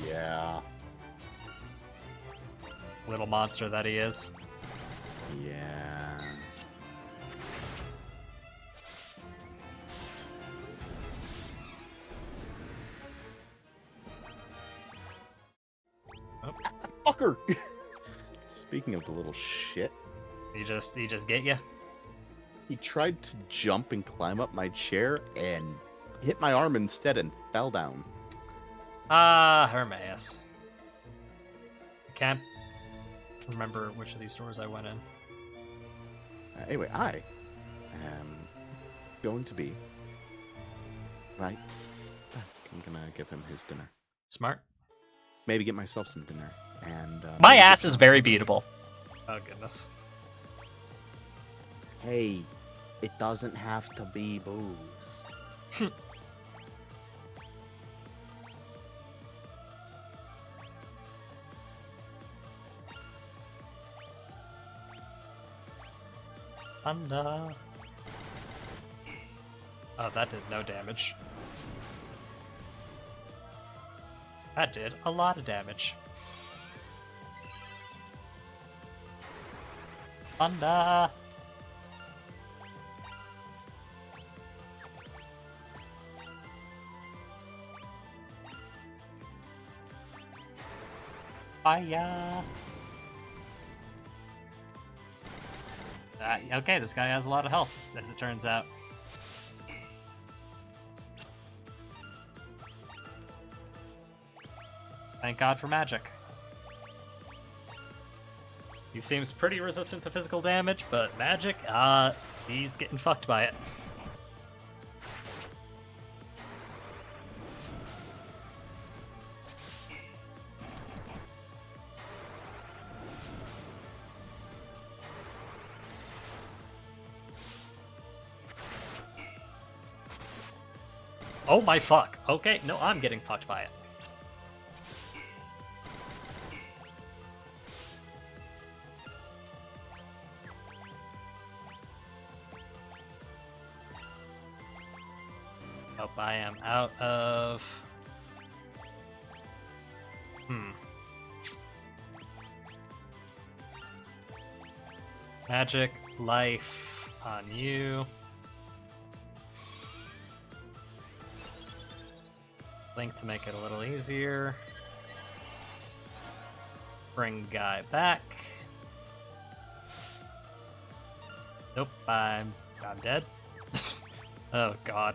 Yeah. Little monster that he is. Yeah. fucker! Speaking of the little shit, He just get you. he tried to jump and climb up my chair and hit my arm instead and fell down. Ah, Hermaeus. Can't remember which of these doors I went in. Anyway, I am going to be right back. I'm gonna give him his dinner. Smart. Maybe get myself some dinner. And My maybe ass get- is very beatable. Oh goodness. Hey, it doesn't have to be booze. Thunder. Oh, that did no damage. That did a lot of damage. Thunder. Fire. Okay, this guy has a lot of health, as it turns out. Thank God for magic. He seems pretty resistant to physical damage, but magic, he's getting fucked by it. Oh my fuck. Okay, no, I'm getting fucked by it. Nope, I am out of... Magic, life on you. Link to make it a little easier. Bring guy back. Nope, I'm dead. Oh god.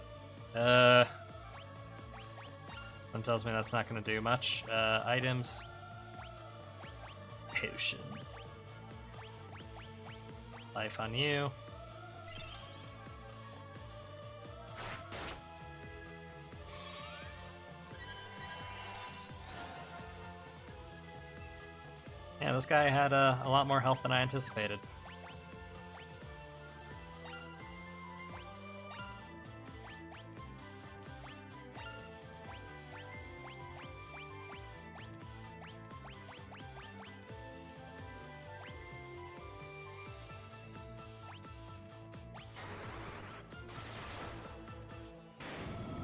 One tells me that's not gonna do much. Items. Potion. Life on you. Yeah, this guy had a lot more health than I anticipated.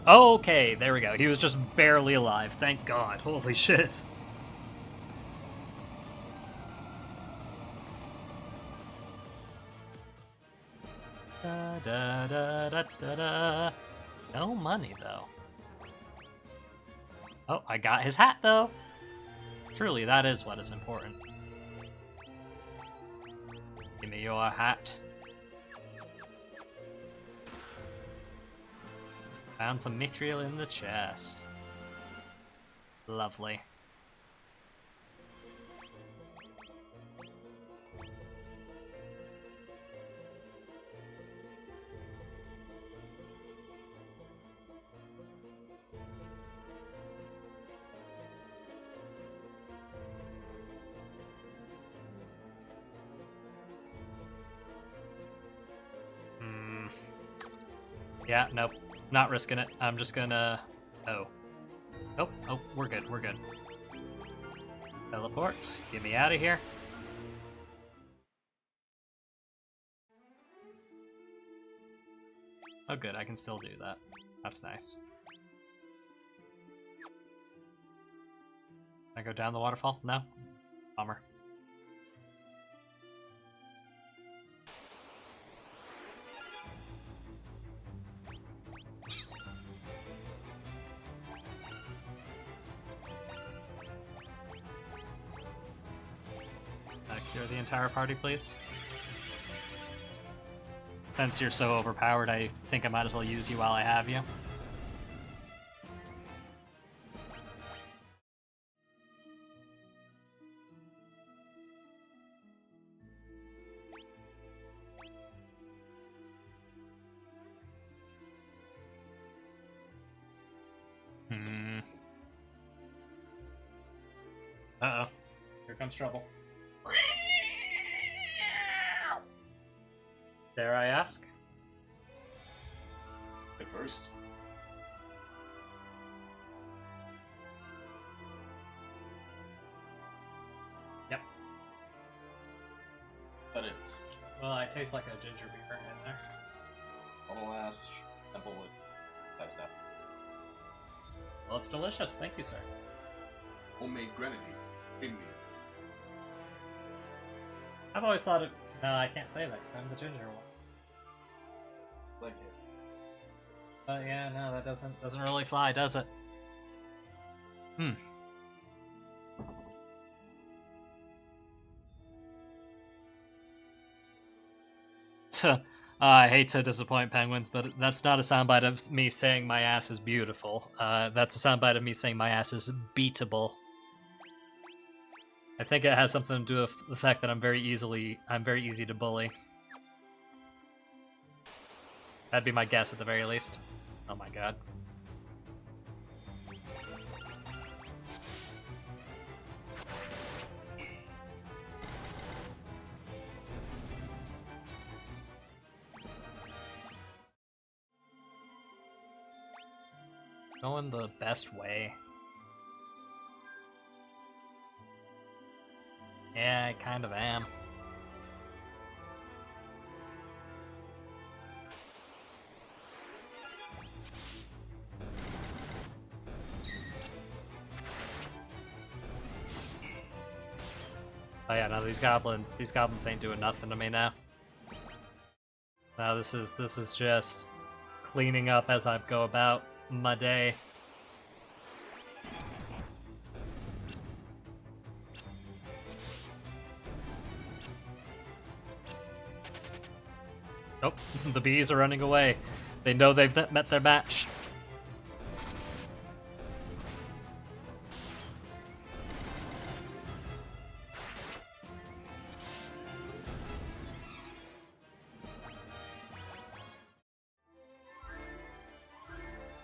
Okay, there we go. He was just barely alive. Thank God. Holy shit. Da, da, da, da, da, da. No money, though. Oh, I got his hat, though. Truly, that is what is important. Give me your hat. Found some mithril in the chest. Lovely. Yeah, nope. Not risking it. I'm just gonna... Oh. Oh, we're good, we're good. Teleport. Get me out of here. Oh good, I can still do that. That's nice. Can I go down the waterfall? No? Bummer. You're the entire party, please. Since you're so overpowered, I think I might as well use you while I have you. Uh-oh. Here comes trouble. Dare I ask? At first. Yep. That is. Well, I taste like a ginger beer in there. Alas, Templewood. That's that. Well, it's delicious. Thank you, sir. Homemade grenadine. Indian. I've always thought it... No, I can't say that because I'm the ginger one. Like it. But yeah, no, that doesn't really fly, does it? I hate to disappoint penguins, but that's not a soundbite of me saying my ass is beautiful. That's a soundbite of me saying my ass is beatable. I think it has something to do with the fact that I'm very easy to bully. That'd be my guess at the very least. Oh my god. Going the best way. Yeah, I kind of am. Oh yeah, no, these goblins ain't doing nothing to me now. No, this is just cleaning up as I go about my day. Oh, the bees are running away. They know they've met their match.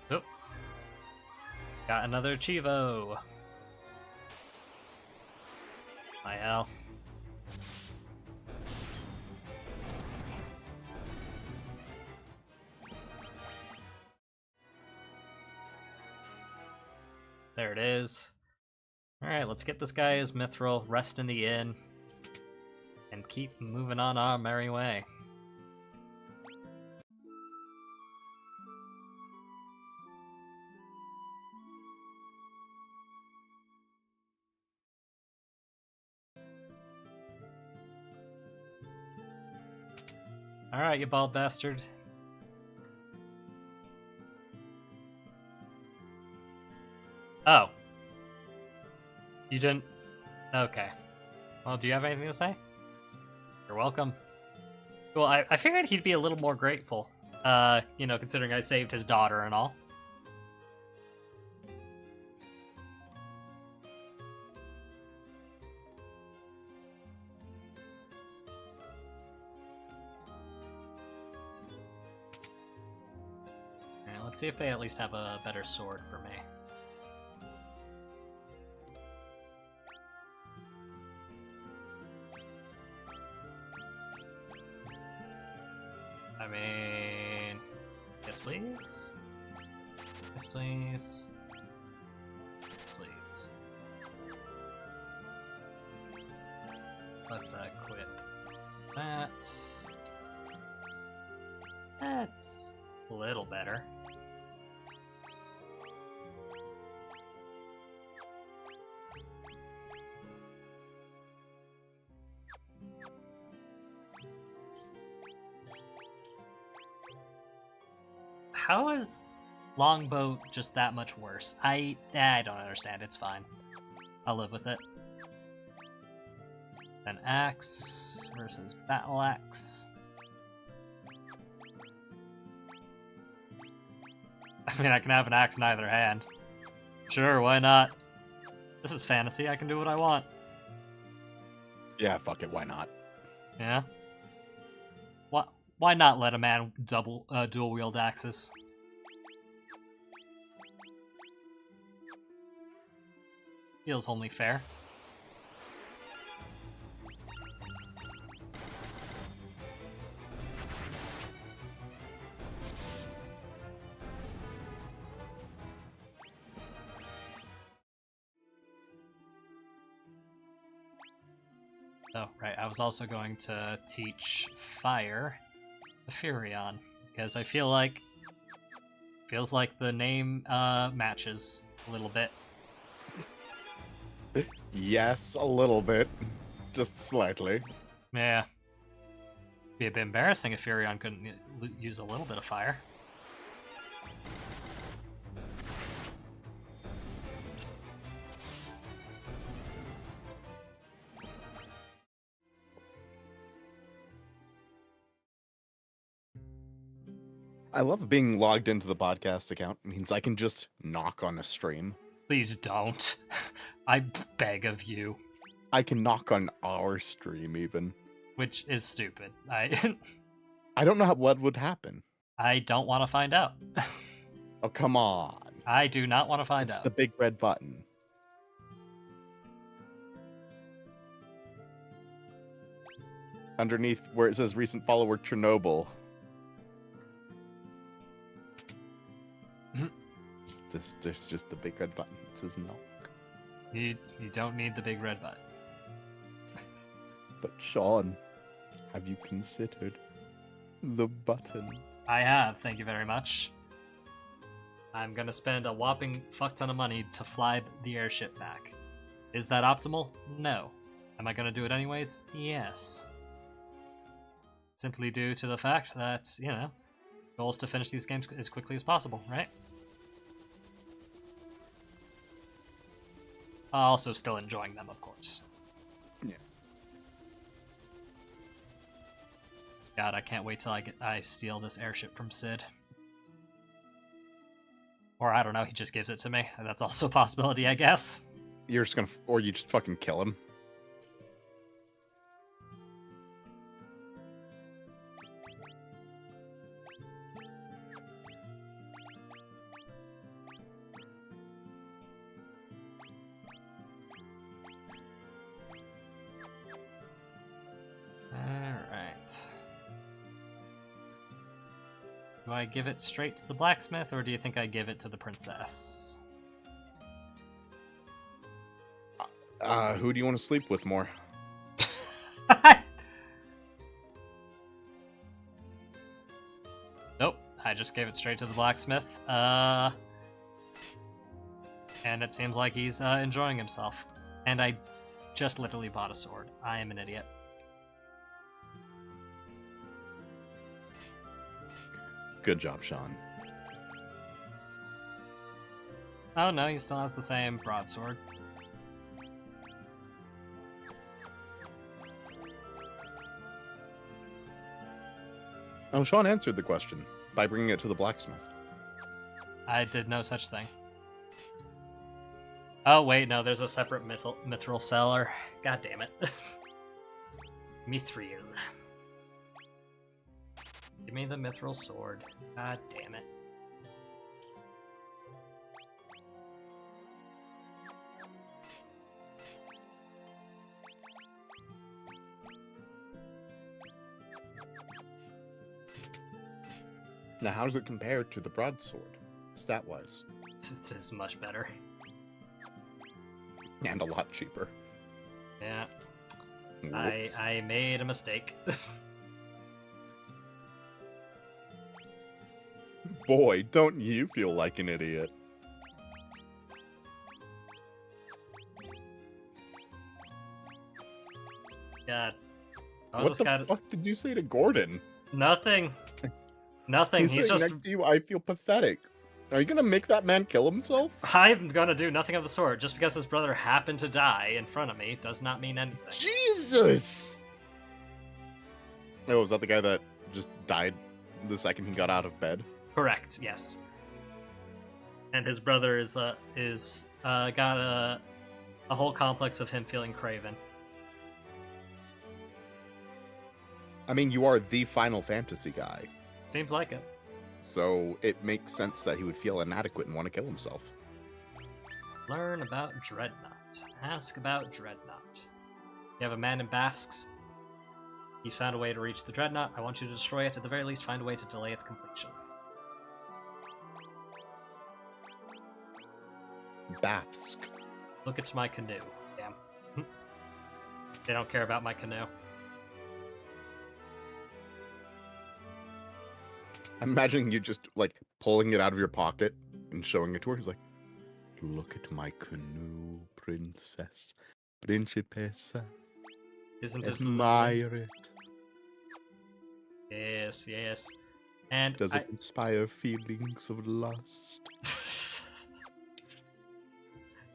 Oh. Got another Chivo. My hell. There it is. Alright, let's get this guy his mithril, rest in the inn, and keep moving on our merry way. Alright, you bald bastard. Oh. You didn't... Okay. Well, do you have anything to say? You're welcome. Well, I figured he'd be a little more grateful, you know, considering I saved his daughter and all. Alright, let's see if they at least have a better sword for me. I mean, yes please, yes please, yes please. Let's equip that. That's a little better. How is longbow just that much worse? I don't understand. It's fine. I'll live with it. An axe versus battle axe. I mean, I can have an axe in either hand. Sure, why not? This is fantasy. I can do what I want. Yeah, fuck it. Why not? Yeah. Why not let a man dual wield axes? Feels only fair. Oh, right. I was also going to teach Fire Furion because I feels like the name matches a little bit. Yes, a little bit. Just slightly. Yeah. Be a bit embarrassing if Furion couldn't use a little bit of fire. I love being logged into the podcast account. It means I can just knock on a stream. Please don't. I beg of you. I can knock on our stream even. Which is stupid. I I don't know what would happen. I don't want to find out. Oh, come on. I do not want to find It's out. the big red button. Underneath where it says recent follower Chernobyl. There's just the big red button. It says no. You don't need the big red button. But Sean, have you considered the button? I have, thank you very much. I'm gonna spend a whopping fuck ton of money to fly the airship back. Is that optimal? No. Am I gonna do it anyways? Yes. Simply due to the fact that, you know, goal is to finish these games as quickly as possible, right? Also still enjoying them, of course. Yeah. God, I can't wait till I steal this airship from Sid. Or I don't know, he just gives it to me. That's also a possibility, I guess. You're just gonna, or you just fucking kill him. Alright. Do I give it straight to the blacksmith, or do you think I give it to the princess? Who do you want to sleep with more? Nope, I just gave it straight to the blacksmith. And it seems like he's enjoying himself. And I just literally bought a sword. I am an idiot. Good job, Sean. Oh no, he still has the same broadsword. Oh, Sean answered the question by bringing it to the blacksmith. I did no such thing. Oh wait, no, there's a separate mithril seller. God damn it. Mithril. Give me the mithril sword. God damn it. Now, how does it compare to the broadsword, stat-wise? This is much better. And a lot cheaper. Yeah, Whoops. I made a mistake. Boy, don't you feel like an idiot. God. Oh, What this the guy... fuck did you say to Gordon? Nothing. Nothing. He's He's just... next to you. I feel pathetic. Are you gonna make that man kill himself? I'm gonna do nothing of the sort. Just because his brother happened to die in front of me does not mean anything. Jesus! Oh, was that the guy that just died the second he got out of bed? Correct. Yes. And his brother is got a whole complex of him feeling craven. I mean, you are the Final Fantasy guy, Seems like it. so it makes sense that he would feel inadequate and want to kill himself. Learn about Dreadnought. Ask about Dreadnought. You have a man in Basques. He's found a way to reach the Dreadnought. I want you to destroy it. At the very least, find a way to delay its completion. Bafsk. Look at my canoe. Damn. They don't care about my canoe. I'm imagining you just like pulling it out of your pocket and showing it to her. He's like, "Look at my canoe, princess, principessa. Isn't it? Admire it. Yes, yes. And Does it inspire feelings of lust?"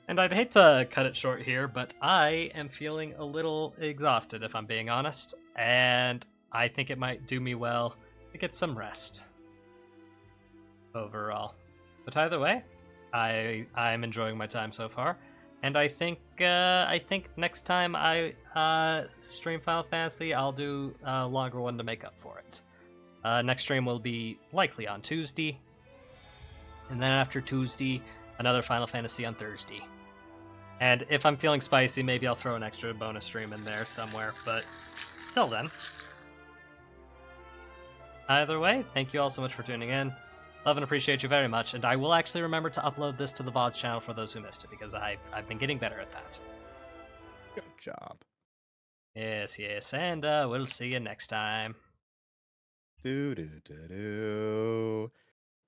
And I'd hate to cut it short here, but I am feeling a little exhausted, if I'm being honest, and I think it might do me well to get some rest overall. But either way, I'm enjoying my time so far, and I think next time I stream Final Fantasy, I'll do a longer one to make up for it. Next stream will be likely on Tuesday, and then after Tuesday, another Final Fantasy on Thursday. And if I'm feeling spicy, maybe I'll throw an extra bonus stream in there somewhere, but till then. Either way, thank you all so much for tuning in. Love and appreciate you very much, and I will actually remember to upload this to the VOD channel for those who missed it, because I've been getting better at that. Good job. Yes, yes, and we'll see you next time. Do do do do.